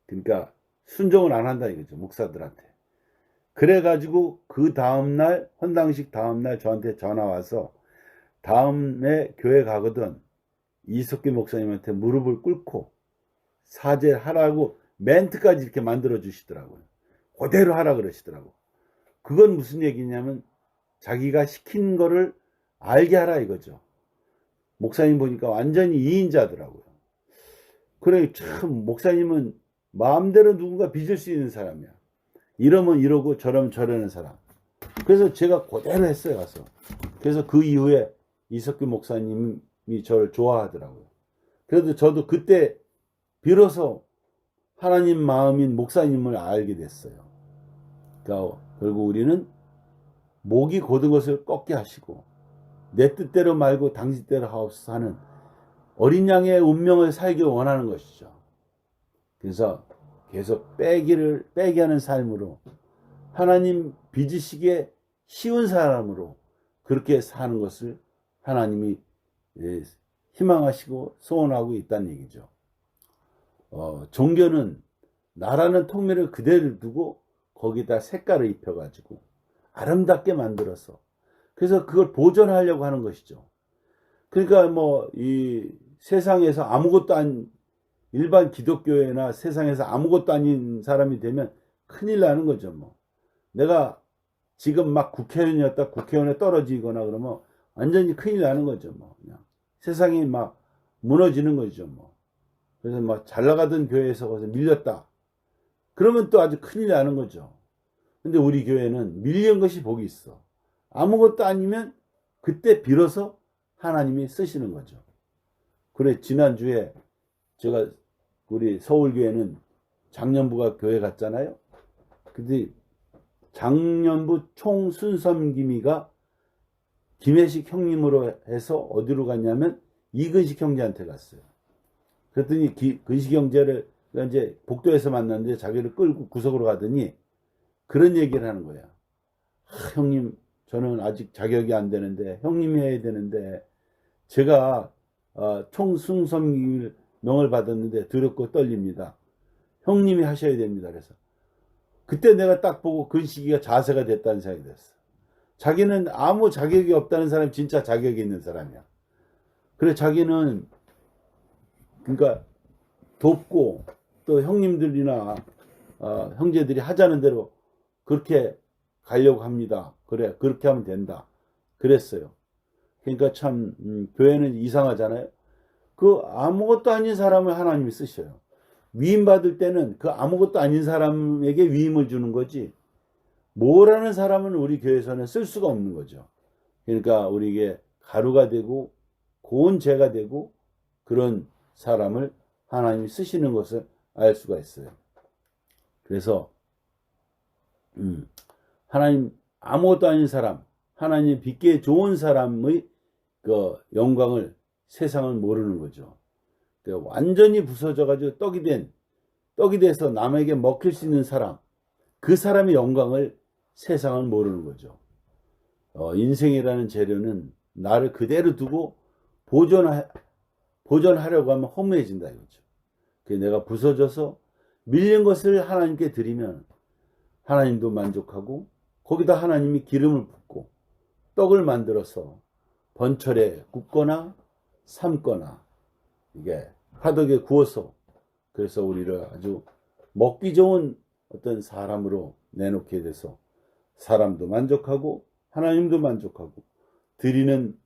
그러니까 순종을 안 한다 이거죠, 목사들한테. 그래가지고 그 다음날 헌당식 다음날 저한테 전화 와서 다음에 교회 가거든 이석규 목사님한테 무릎을 꿇고 사죄하라고 멘트까지 이렇게 만들어 주시더라고요. 그대로 하라 그러시더라고. 그건 무슨 얘기냐면 자기가 시킨 거를 알게 하라 이거죠. 목사님 보니까 완전히 이인자더라고요. 그래, 참 목사님은 마음대로 누군가 빚을 수 있는 사람이야. 이러면 이러고 저러면 저러는 사람. 그래서 제가 그대로 했어요, 가서. 그래서 그 이후에 이석규 목사님이 저를 좋아하더라고요. 그래도 저도 그때 비로소 하나님 마음인 목사님을 알게 됐어요. 그러니까 결국 우리는 목이 곧은 것을 꺾게 하시고 내 뜻대로 말고 당신 대로 하옵소서 하는 어린 양의 운명을 살기 원하는 것이죠. 그래서 계속 빼게 하는 삶으로 하나님 빚으시기에 쉬운 사람으로 그렇게 사는 것을 하나님이 희망하시고 소원하고 있다는 얘기죠. 종교는 나라는 통밀을 그대로 두고 거기다 색깔을 입혀가지고 아름답게 만들어서 그래서 그걸 보존하려고 하는 것이죠. 그러니까 이 세상에서 아무것도 일반 기독교회나 세상에서 아무것도 아닌 사람이 되면 큰일 나는 거죠. 내가 지금 막 국회의원이었다 국회의원에 떨어지거나 그러면 완전히 큰일 나는 거죠. 그냥 세상이 막 무너지는 거죠. 그래서 막 잘 나가던 교회에서 거기서 밀렸다. 그러면 또 아주 큰일 나는 거죠. 근데 우리 교회는 밀린 것이 복이 있어. 아무것도 아니면 그때 비로소 하나님이 쓰시는 거죠. 그래, 지난주에 제가 우리 서울교회는 장년부가 교회 갔잖아요. 근데 장년부 총순섬기미가 김혜식 형님으로 해서 어디로 갔냐면 이근식 형제한테 갔어요. 그랬더니 근식 형제를 이제 복도에서 만났는데 자기를 끌고 구석으로 가더니 그런 얘기를 하는 거야. 형님, 저는 아직 자격이 안 되는데 형님이 해야 되는데 제가 총순섬기를 명을 받았는데 두렵고 떨립니다. 형님이 하셔야 됩니다. 그래서 그때 내가 딱 보고 근식이가 자세가 됐다는 생각이 들었어. 자기는 아무 자격이 없다는 사람이 진짜 자격이 있는 사람이야. 그래, 자기는 그러니까 돕고 또 형님들이나 형제들이 하자는 대로 그렇게 가려고 합니다. 그래, 그렇게 하면 된다. 그랬어요. 그러니까 참 교회는 이상하잖아요. 그 아무것도 아닌 사람을 하나님이 쓰셔요. 위임 받을 때는 그 아무것도 아닌 사람에게 위임을 주는 거지 뭐라는 사람은 우리 교회에서는 쓸 수가 없는 거죠. 그러니까 우리에게 가루가 되고 고운 재가 되고 그런 사람을 하나님이 쓰시는 것을 알 수가 있어요. 그래서 하나님 아무것도 아닌 사람, 하나님 빚기에 좋은 사람의 그 영광을 세상은 모르는 거죠. 완전히 부서져가지고 떡이 돼서 남에게 먹힐 수 있는 사람, 그 사람의 영광을 세상은 모르는 거죠. 인생이라는 재료는 나를 그대로 두고 보존하려고 하면 허무해진다 이거죠. 내가 부서져서 밀린 것을 하나님께 드리면 하나님도 만족하고 거기다 하나님이 기름을 붓고 떡을 만들어서 번철에 굽거나 삶거나 이게 화덕에 구워서 그래서 우리를 아주 먹기 좋은 어떤 사람으로 내놓게 돼서 사람도 만족하고 하나님도 만족하고 드리는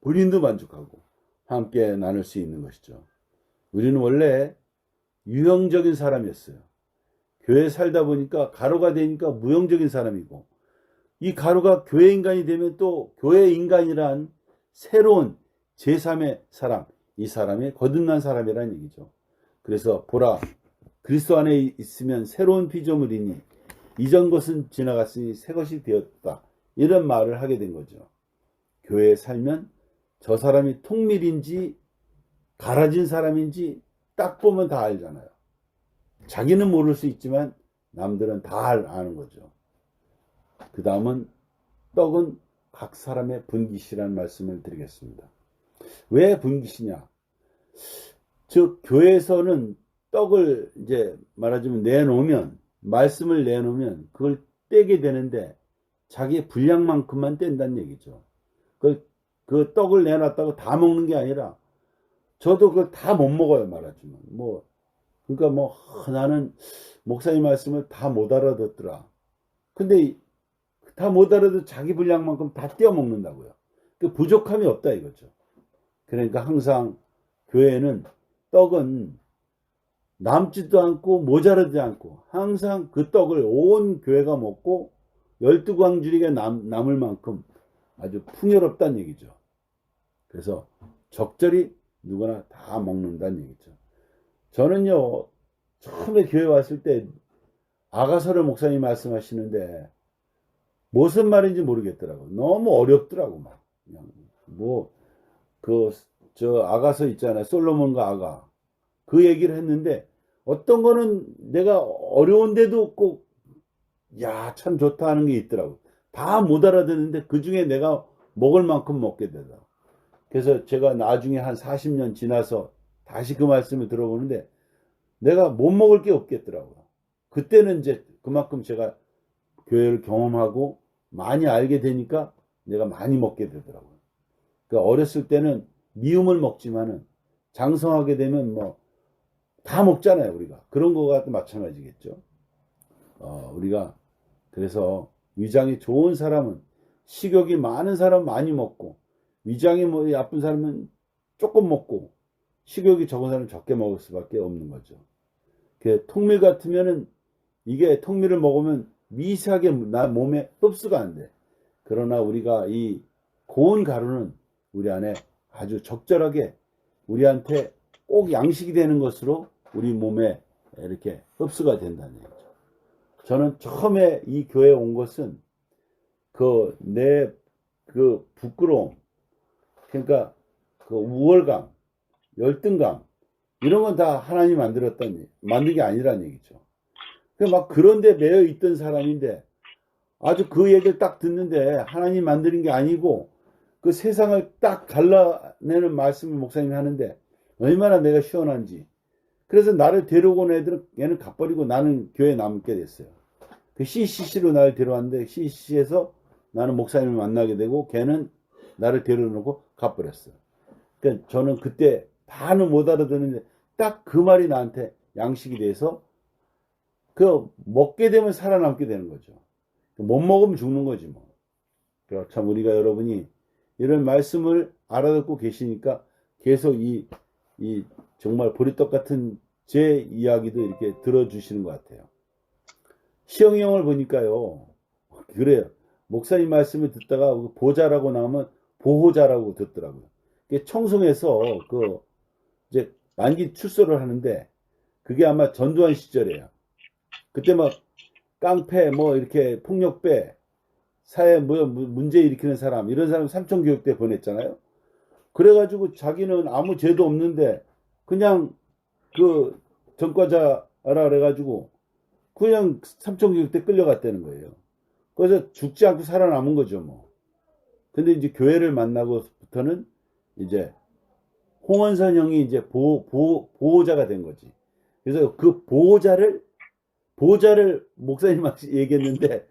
본인도 만족하고 함께 나눌 수 있는 것이죠. 우리는 원래 유형적인 사람이었어요. 교회에 살다 보니까 가루가 되니까 무형적인 사람이고 이 가루가 교회 인간이 되면 또 교회 인간이란 새로운 제3의 사람, 이 사람이 거듭난 사람이라는 얘기죠. 그래서 보라, 그리스도 안에 있으면 새로운 피조물이니 이전 것은 지나갔으니 새 것이 되었다. 이런 말을 하게 된 거죠. 교회에 살면 저 사람이 통밀인지 갈아진 사람인지 딱 보면 다 알잖아요. 자기는 모를 수 있지만 남들은 다 아는 거죠. 그 다음은 떡은 각 사람의 분깃이라는 말씀을 드리겠습니다. 왜 분깃이냐? 즉 교회에서는 떡을 이제 말하자면 내놓으면, 말씀을 내놓으면 그걸 떼게 되는데 자기의 분량만큼만 뗀다는 얘기죠. 그 떡을 내놨다고 다 먹는 게 아니라, 저도 그걸 다 못 먹어요, 말하자면. 그러니까 나는 목사님 말씀을 다 못 알아듣더라. 근데 다 못 알아도 자기 분량만큼 다 떼어 먹는다고요. 그 부족함이 없다 이거죠. 그러니까 항상 교회는 떡은 남지도 않고 모자라지 않고 항상 그 떡을 온 교회가 먹고 12광주리가 남을 만큼 아주 풍요롭다는 얘기죠. 그래서 적절히 누구나 다 먹는다는 얘기죠. 저는요, 처음에 교회 왔을 때 아가서를 목사님 말씀하시는데 무슨 말인지 모르겠더라고. 너무 어렵더라고. 막 그냥 아가서 있잖아요. 솔로몬과 아가. 그 얘기를 했는데 어떤 거는 내가 어려운데도 꼭 참 좋다 하는 게 있더라고. 다 못 알아듣는데 그 중에 내가 먹을 만큼 먹게 되더라고. 그래서 제가 나중에 한 40년 지나서 다시 그 말씀을 들어보는데 내가 못 먹을 게 없겠더라고요. 그때는 이제 그만큼 제가 교회를 경험하고 많이 알게 되니까 내가 많이 먹게 되더라고요. 그러니까 어렸을 때는 미움을 먹지만은 장성하게 되면 다 먹잖아요, 우리가. 그런 거가 마찬가지겠죠. 우리가 그래서 위장이 좋은 사람은, 식욕이 많은 사람은 많이 먹고, 위장이 나쁜 사람은 조금 먹고, 식욕이 적은 사람은 적게 먹을 수밖에 없는 거죠. 통밀 같으면은 이게 통밀을 먹으면 미세하게 나 몸에 흡수가 안 돼. 그러나 우리가 이 고운 가루는 우리 안에 아주 적절하게 우리한테 꼭 양식이 되는 것으로 우리 몸에 이렇게 흡수가 된다는 얘기죠. 저는 처음에 이 교회에 온 것은 내 부끄러움, 그러니까 우월감, 열등감, 이런 건 다 하나님이 만든 게 아니라는 얘기죠. 그런 데 매여 있던 사람인데 아주 그 얘기를 딱 듣는데 하나님 만드는 게 아니고 그 세상을 딱 갈라내는 말씀을 목사님이 하는데 얼마나 내가 시원한지. 그래서 나를 데려오고 온 애들은 얘는 가버리고 나는 교회에 남게 됐어요. CCC로 나를 데려왔는데 CCC에서 나는 목사님을 만나게 되고 걔는 나를 데려놓고 가버렸어요. 그러니까 저는 그때 다는 못 알아듣는데 딱 그 말이 나한테 양식이 돼서 먹게 되면 살아남게 되는 거죠. 못 먹으면 죽는 거지 뭐. 참 우리가 여러분이 이런 말씀을 알아듣고 계시니까 계속 이 정말 보리떡 같은 제 이야기도 이렇게 들어주시는 것 같아요. 시영이 형을 보니까요. 그래요. 목사님 말씀을 듣다가 보자라고 나오면 보호자라고 듣더라고요. 청송에서 이제 만기 출소를 하는데 그게 아마 전두환 시절이에요. 그때 깡패 이렇게 폭력배 사회 문제 일으키는 사람, 이런 사람 삼청교육대 보냈잖아요. 그래가지고 자기는 아무 죄도 없는데 그냥 전과자라 그래가지고 그냥 삼청교육대 끌려갔다는 거예요. 그래서 죽지 않고 살아남은 거죠 뭐. 근데 이제 교회를 만나고부터는 이제 홍원선 형이 이제 보호자가 된 거지. 그래서 그 보호자를 목사님 얘기했는데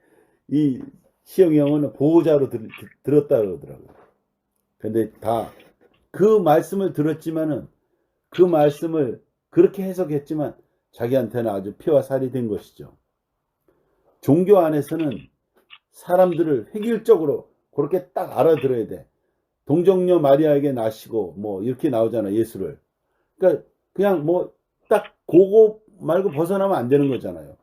이 시영이 형은 보호자로 들었다 그러더라고요. 근데 다 그 말씀을 들었지만은 그 말씀을 그렇게 해석했지만 자기한테는 아주 피와 살이 된 것이죠. 종교 안에서는 사람들을 획일적으로 그렇게 딱 알아들어야 돼. 동정녀 마리아에게 나시고 이렇게 나오잖아, 예수를. 그러니까 그냥 딱 그거 말고 벗어나면 안 되는 거잖아요.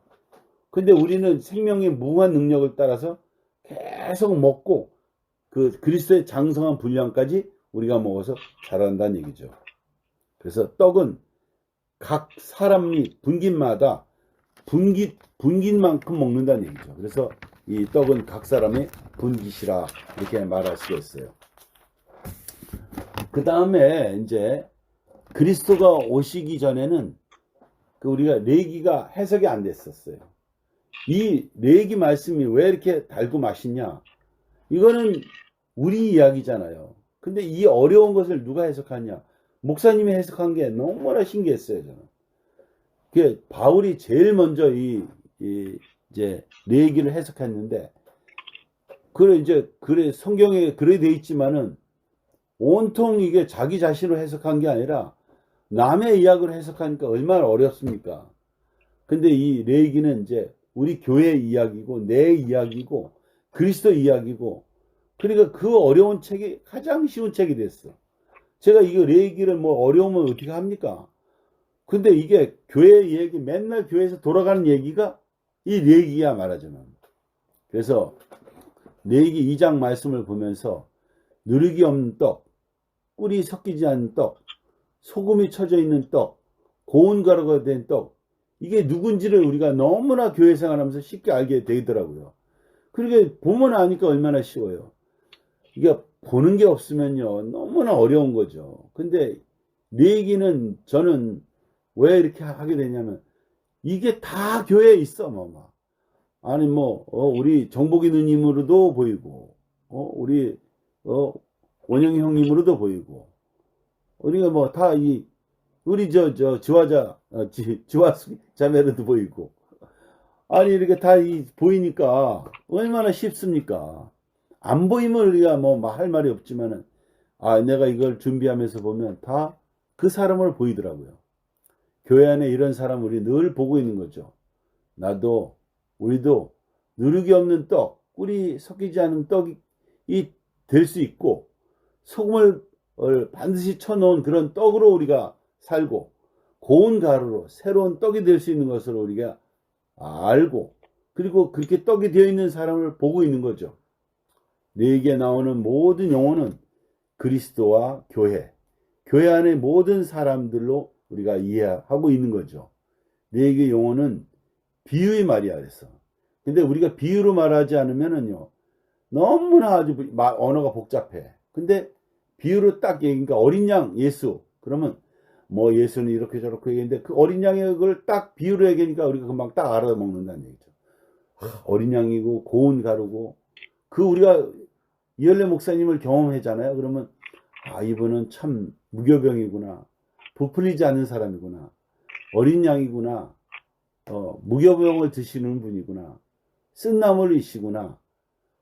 근데 우리는 생명의 무한 능력을 따라서 계속 먹고 그리스도의 장성한 분량까지 우리가 먹어서 자란다는 얘기죠. 그래서 떡은 각 사람이 분깃마다 분깃만큼 먹는다는 얘기죠. 그래서 이 떡은 각 사람의 분깃이라 이렇게 말할 수가 있어요. 그 다음에 이제 그리스도가 오시기 전에는 그 우리가 레위기가 해석이 안 됐었어요. 이 레위기 말씀이 왜 이렇게 달고 맛있냐? 이거는 우리 이야기잖아요. 근데 이 어려운 것을 누가 해석하냐? 목사님이 해석한 게 너무나 신기했어요, 저는. 그 바울이 제일 먼저 이제 레위기를 해석했는데, 그래 성경에 그래 돼 있지만은 온통 이게 자기 자신으로 해석한 게 아니라 남의 이야기를 해석하니까 얼마나 어렵습니까? 근데 이 레위기는 이제 우리 교회 이야기고 내 이야기고 그리스도 이야기고, 그러니까 그 어려운 책이 가장 쉬운 책이 됐어. 제가 이거 레위기를 뭐 어려우면 어떻게 합니까? 근데 이게 교회 얘기, 맨날 교회에서 돌아가는 얘기가 이 레위기야 말하자면. 그래서 레위기 2장 말씀을 보면서 누룩이 없는 떡, 꿀이 섞이지 않는 떡, 소금이 쳐져 있는 떡, 고운 가루가 된 떡, 이게 누군지를 우리가 너무나 교회 생활하면서 쉽게 알게 되더라고요. 그러게 보면 아니까 얼마나 쉬워요. 이게 보는 게 없으면요 너무나 어려운 거죠. 근데 내 얘기는 저는 왜 이렇게 하게 되냐면 이게 다 교회에 있어. 아니 우리 정복이 누님으로도 보이고, 우리 원영이 형님으로도 보이고, 우리가 다 우리 지화 자매로도 보이고, 아니 이렇게 다 보이니까 얼마나 쉽습니까? 안 보이면 우리가 할 말이 없지만은, 내가 이걸 준비하면서 보면 다 그 사람을 보이더라고요. 교회 안에 이런 사람 우리 늘 보고 있는 거죠. 우리도 누룩이 없는 떡, 꿀이 섞이지 않은 떡이 될 수 있고, 소금을 반드시 쳐놓은 그런 떡으로 우리가 살고, 고운 가루로 새로운 떡이 될 수 있는 것으로 우리가 알고, 그리고 그렇게 떡이 되어 있는 사람을 보고 있는 거죠. 내게 나오는 모든 용어는 그리스도와 교회 안의 모든 사람들로 우리가 이해하고 있는 거죠. 내게 용어는 비유의 말이야 그랬어. 근데 우리가 비유로 말하지 않으면은요 너무나 아주 언어가 복잡해. 근데 비유로 딱 얘기니까 어린 양 예수, 그러면 예수는 이렇게 저렇게 얘기했는데 그 어린 양의 그걸 딱 비유로 얘기하니까 우리가 금방 딱 알아먹는다는 얘기죠. 어린 양이고 고운 가루고, 그 우리가 이열래 목사님을 경험했잖아요. 그러면 이분은 참 무교병이구나, 부풀리지 않는 사람이구나, 어린 양이구나, 무교병을 드시는 분이구나, 쓴나물이시구나,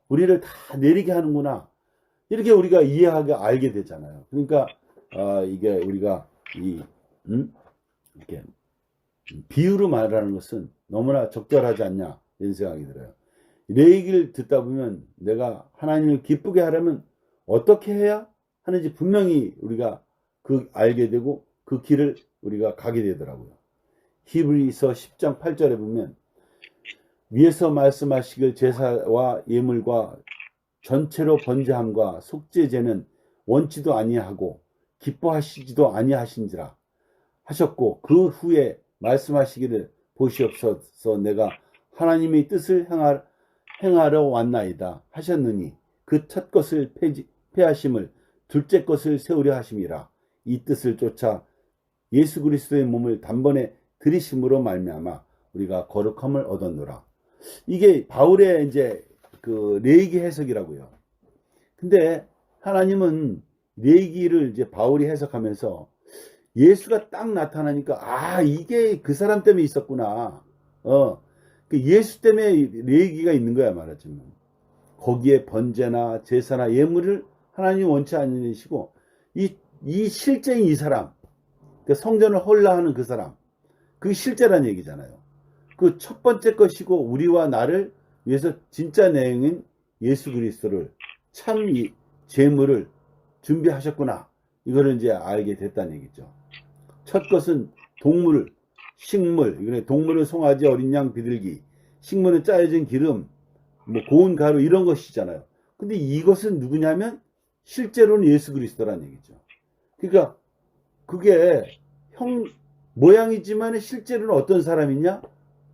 우리를 다 내리게 하는구나, 이렇게 우리가 이해하게 알게 되잖아요. 그러니까 이게 우리가 이렇게 비유로 말하는 것은 너무나 적절하지 않냐 이런 생각이 들어요. 내 얘기를 듣다 보면 내가 하나님을 기쁘게 하려면 어떻게 해야 하는지 분명히 우리가 알게 되고 그 길을 우리가 가게 되더라고요. 히브리서 10장 8절에 보면 위에서 말씀하시길 제사와 예물과 전체로 번제함과 속죄제는 원치도 아니하고 기뻐하시지도 아니하신지라 하셨고, 그 후에 말씀하시기를 보시옵소서 내가 하나님의 뜻을 행하러 왔나이다 하셨느니 그 첫 것을 폐하심을 둘째 것을 세우려 하심이라. 이 뜻을 쫓아 예수 그리스도의 몸을 단번에 들이심으로 말미암아 우리가 거룩함을 얻었노라. 이게 바울의 이제 그 레위기 해석이라고요. 근데 하나님은 레위기를 이제 바울이 해석하면서 예수가 딱 나타나니까 이게 그 사람 때문에 있었구나. 그 예수 때문에 레위기가 있는 거야 말하자면. 거기에 번제나 제사나 예물을 하나님 원치 않으시고 이 실제인 이 사람, 그 성전을 헐라하는 그 사람, 그게 실제란 얘기잖아요. 그 첫 번째 것이고 우리와 나를 위해서 진짜 내용인 예수 그리스도를 참 제물을 준비하셨구나. 이거를 이제 알게 됐다는 얘기죠. 첫 것은 동물, 식물, 이거는 동물은 송아지, 어린 양, 비둘기, 식물은 짜여진 기름, 고운 가루 이런 것이잖아요. 근데 이것은 누구냐면 실제로는 예수 그리스도라는 얘기죠. 그러니까 그게 모양이지만 실제로는 어떤 사람이냐?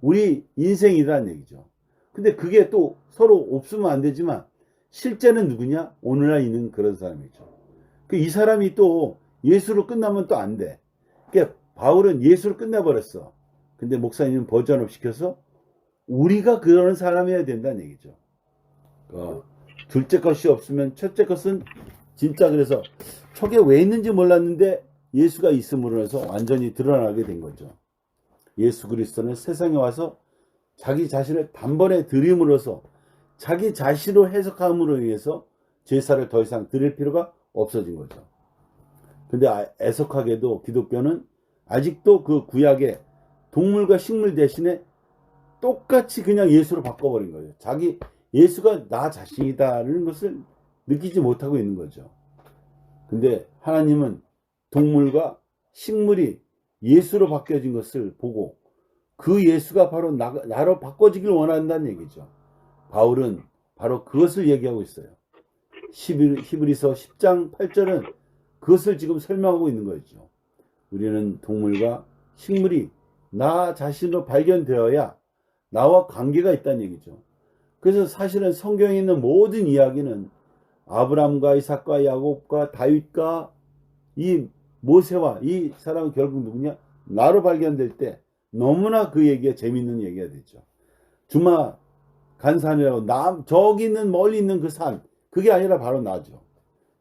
우리 인생이라는 얘기죠. 근데 그게 또 서로 없으면 안 되지만 실제는 누구냐? 오늘날 있는 그런 사람이죠. 이 사람이 또 예수로 끝나면 또 안 돼. 그러니까 바울은 예수를 끝내버렸어. 근데 목사님은 버전업 시켜서 우리가 그런 사람이어야 된다는 얘기죠. 둘째 것이 없으면 첫째 것은 진짜 그래서 저게 왜 있는지 몰랐는데 예수가 있음으로 해서 완전히 드러나게 된 거죠. 예수 그리스도는 세상에 와서 자기 자신을 단번에 드림으로써 자기 자신으로 해석함으로 인해서 제사를 더 이상 드릴 필요가 없어진 거죠. 근데 애석하게도 기독교는 아직도 그 구약의 동물과 식물 대신에 똑같이 그냥 예수로 바꿔버린 거예요. 자기 예수가 나 자신이다라는 것을 느끼지 못하고 있는 거죠. 근데 하나님은 동물과 식물이 예수로 바뀌어진 것을 보고 그 예수가 바로 나로 바꿔지길 원한다는 얘기죠. 바울은 바로 그것을 얘기하고 있어요. 히브리서 10장 8절은 그것을 지금 설명하고 있는 거죠. 우리는 동물과 식물이 나 자신으로 발견되어야 나와 관계가 있다는 얘기죠. 그래서 사실은 성경에 있는 모든 이야기는 아브람과 이삭과 야곱과 다윗과 이 모세와 이 사람은 결국 누구냐? 나로 발견될 때 너무나 그 얘기가 재밌는 얘기가 되죠. 주마 간산이라고 저기 있는 멀리 있는 그 산, 그게 아니라 바로 나죠.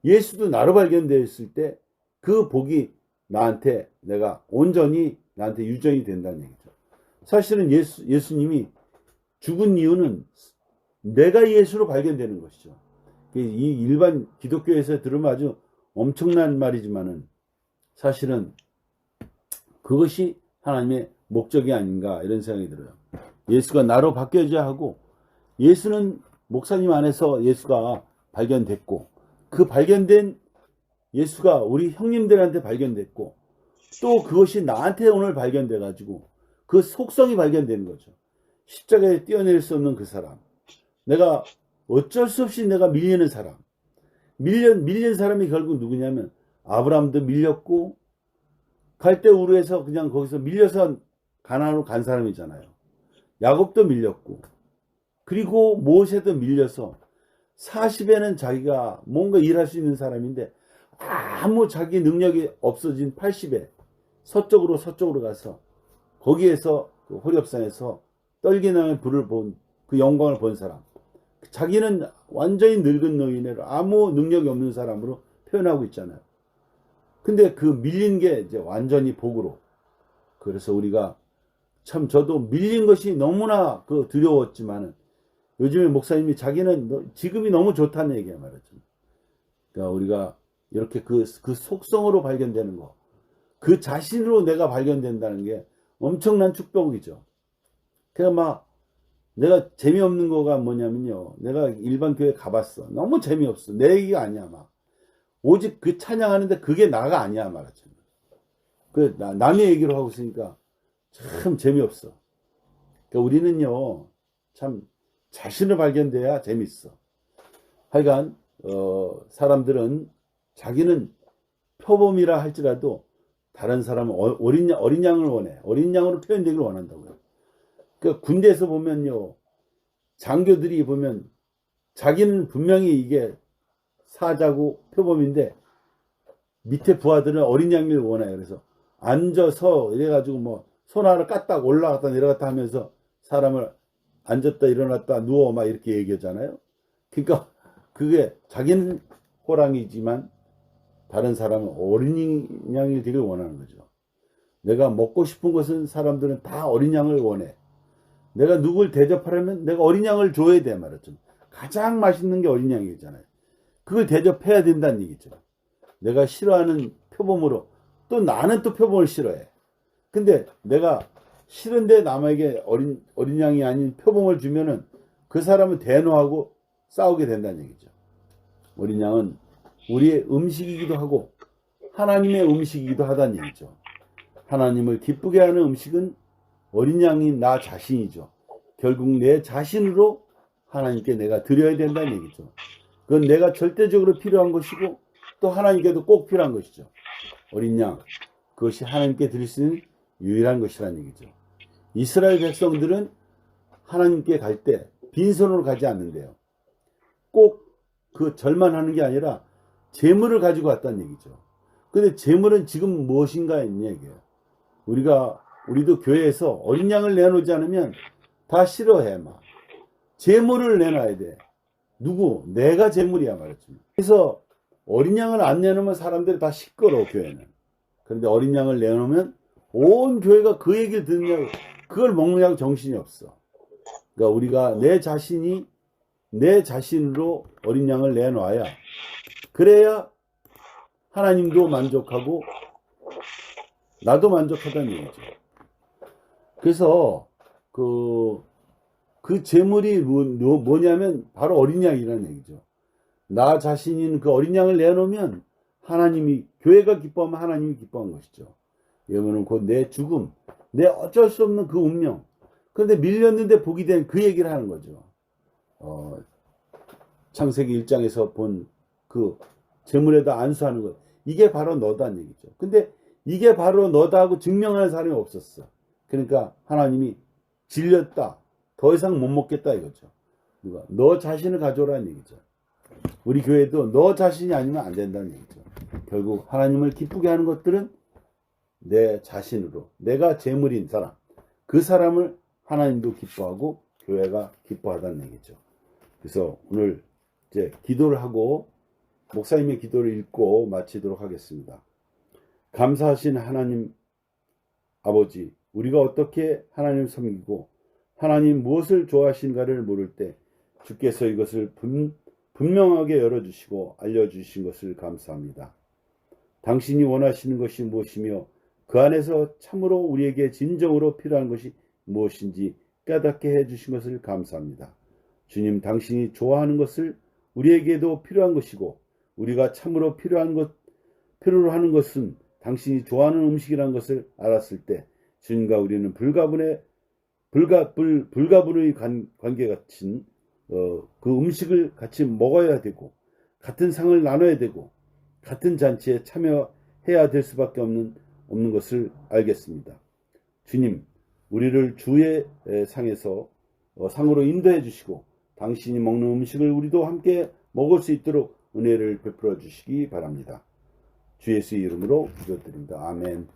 예수도 나로 발견되었을 때 그 복이 내가 온전히 나한테 유전이 된다는 얘기죠. 사실은 예수님이 죽은 이유는 내가 예수로 발견되는 것이죠. 이 일반 기독교에서 들으면 아주 엄청난 말이지만은 사실은 그것이 하나님의 목적이 아닌가 이런 생각이 들어요. 예수가 나로 바뀌어져야 하고 예수는 목사님 안에서 예수가 발견됐고 그 발견된 예수가 우리 형님들한테 발견됐고 또 그것이 나한테 오늘 발견돼 가지고 그 속성이 발견되는 거죠. 십자가에 뛰어내릴 수 없는 그 사람, 내가 어쩔 수 없이 내가 밀리는 사람, 밀린 사람이 결국 누구냐면 아브라함도 밀렸고 갈대우르에서 그냥 거기서 밀려서 가나안으로 간 사람이잖아요. 야곱도 밀렸고 그리고 모세도 밀려서 40에는 자기가 뭔가 일할 수 있는 사람인데 아무 자기 능력이 없어진 80에 서쪽으로 가서 거기에서 그 호렙산에서 떨기나는 불을 본 그 영광을 본 사람, 자기는 완전히 늙은 노인으로 아무 능력이 없는 사람으로 표현하고 있잖아요. 근데 그 밀린 게 이제 완전히 복으로. 그래서 우리가 참 저도 밀린 것이 너무나 두려웠지만은 요즘에 목사님이 자기는 지금이 너무 좋다는 얘기야 말이죠. 그러니까 우리가 이렇게 그 속성으로 발견되는 거, 그 자신으로 내가 발견된다는 게 엄청난 축복이죠. 그러니까 내가 재미없는 거가 뭐냐면요. 내가 일반 교회 가봤어. 너무 재미없어. 내 얘기가 아니야, 오직 그 찬양하는데 그게 나가 아니야, 말하자면. 남의 얘기로 하고 있으니까 참 재미없어. 그러니까 우리는요, 참 자신을 발견돼야 재밌어. 하여간, 사람들은 자기는 표범이라 할지라도 다른 사람은 어린 양을 원해. 어린 양으로 표현되기를 원한다고요. 그 군대에서 보면요, 장교들이 보면 자기는 분명히 이게 사자고 표범인데 밑에 부하들은 어린 양을 원해요. 그래서 앉아서 이래가지고 손 하나 까딱 올라갔다 내려갔다 하면서 사람을 앉았다 일어났다 누워 이렇게 얘기하잖아요. 그러니까 그게 자기는 호랑이지만 다른 사람은 어린 양이 되길 원하는 거죠. 내가 먹고 싶은 것은 사람들은 다 어린 양을 원해. 내가 누굴 대접하려면 내가 어린 양을 줘야 돼 말이죠. 가장 맛있는 게 어린 양이잖아요. 그걸 대접해야 된다는 얘기죠. 내가 싫어하는 표범으로 또 나는 또 표범을 싫어해. 근데 내가 싫은데 남에게 어린 양이 아닌 표범을 주면은 그 사람은 대노하고 싸우게 된다는 얘기죠. 어린 양은 우리의 음식이기도 하고 하나님의 음식이기도 하다는 얘기죠. 하나님을 기쁘게 하는 음식은 어린 양인 나 자신이죠. 결국 내 자신으로 하나님께 내가 드려야 된다는 얘기죠. 그건 내가 절대적으로 필요한 것이고 또 하나님께도 꼭 필요한 것이죠. 어린 양, 그것이 하나님께 드릴 수 있는 유일한 것이라는 얘기죠. 이스라엘 백성들은 하나님께 갈 때 빈손으로 가지 않는데요. 꼭 그 절만 하는 게 아니라 재물을 가지고 왔다는 얘기죠. 근데 재물은 지금 무엇인가 있냐 이게요. 우리도 교회에서 어린 양을 내놓지 않으면 다 싫어해 막. 재물을 내놔야 돼. 누구? 내가 재물이야 말했지. 그래서 어린 양을 안 내놓으면 사람들이 다 시끄러워 교회는. 그런데 어린 양을 내놓으면 온 교회가 그 얘기를 듣느냐고 그걸 먹느냐고 정신이 없어. 그러니까 우리가 내 자신으로 어린 양을 내놔야 그래야 하나님도 만족하고 나도 만족하다는 얘기죠. 그래서 그 재물이 뭐냐면 바로 어린 양이라는 얘기죠. 나 자신인 그 어린 양을 내놓으면 교회가 기뻐하면 하나님이 기뻐한 것이죠. 왜냐면 곧 내 죽음, 내 어쩔 수 없는 그 운명. 그런데 밀렸는데 복이 된 그 얘기를 하는 거죠. 창세기 1장에서 본 그 재물에다 안수하는 것. 이게 바로 너다는 얘기죠. 근데 이게 바로 너다 하고 증명하는 사람이 없었어. 그러니까 하나님이 질렸다. 더 이상 못 먹겠다 이거죠. 누가? 너 자신을 가져오라는 얘기죠. 우리 교회도 너 자신이 아니면 안 된다는 얘기죠. 결국 하나님을 기쁘게 하는 것들은 내 자신으로, 내가 재물인 사람, 그 사람을 하나님도 기뻐하고 교회가 기뻐하다는 얘기죠. 그래서 오늘 이제 기도를 하고 목사님의 기도를 읽고 마치도록 하겠습니다. 감사하신 하나님 아버지, 우리가 어떻게 하나님을 섬기고 하나님 무엇을 좋아하신가를 모를 때 주께서 이것을 분명하게 열어주시고 알려주신 것을 감사합니다. 당신이 원하시는 것이 무엇이며 그 안에서 참으로 우리에게 진정으로 필요한 것이 무엇인지 깨닫게 해주신 것을 감사합니다. 주님, 당신이 좋아하는 것을 우리에게도 필요한 것이고 우리가 참으로 필요로 하는 것은 당신이 좋아하는 음식이라는 것을 알았을 때 주님과 우리는 불가분의 관계 같은 그 음식을 같이 먹어야 되고 같은 상을 나눠야 되고 같은 잔치에 참여해야 될 수밖에 없는 것을 알겠습니다. 주님, 우리를 주의 상으로 인도해 주시고 당신이 먹는 음식을 우리도 함께 먹을 수 있도록 은혜를 베풀어 주시기 바랍니다. 주 예수의 이름으로 기도드립니다. 아멘.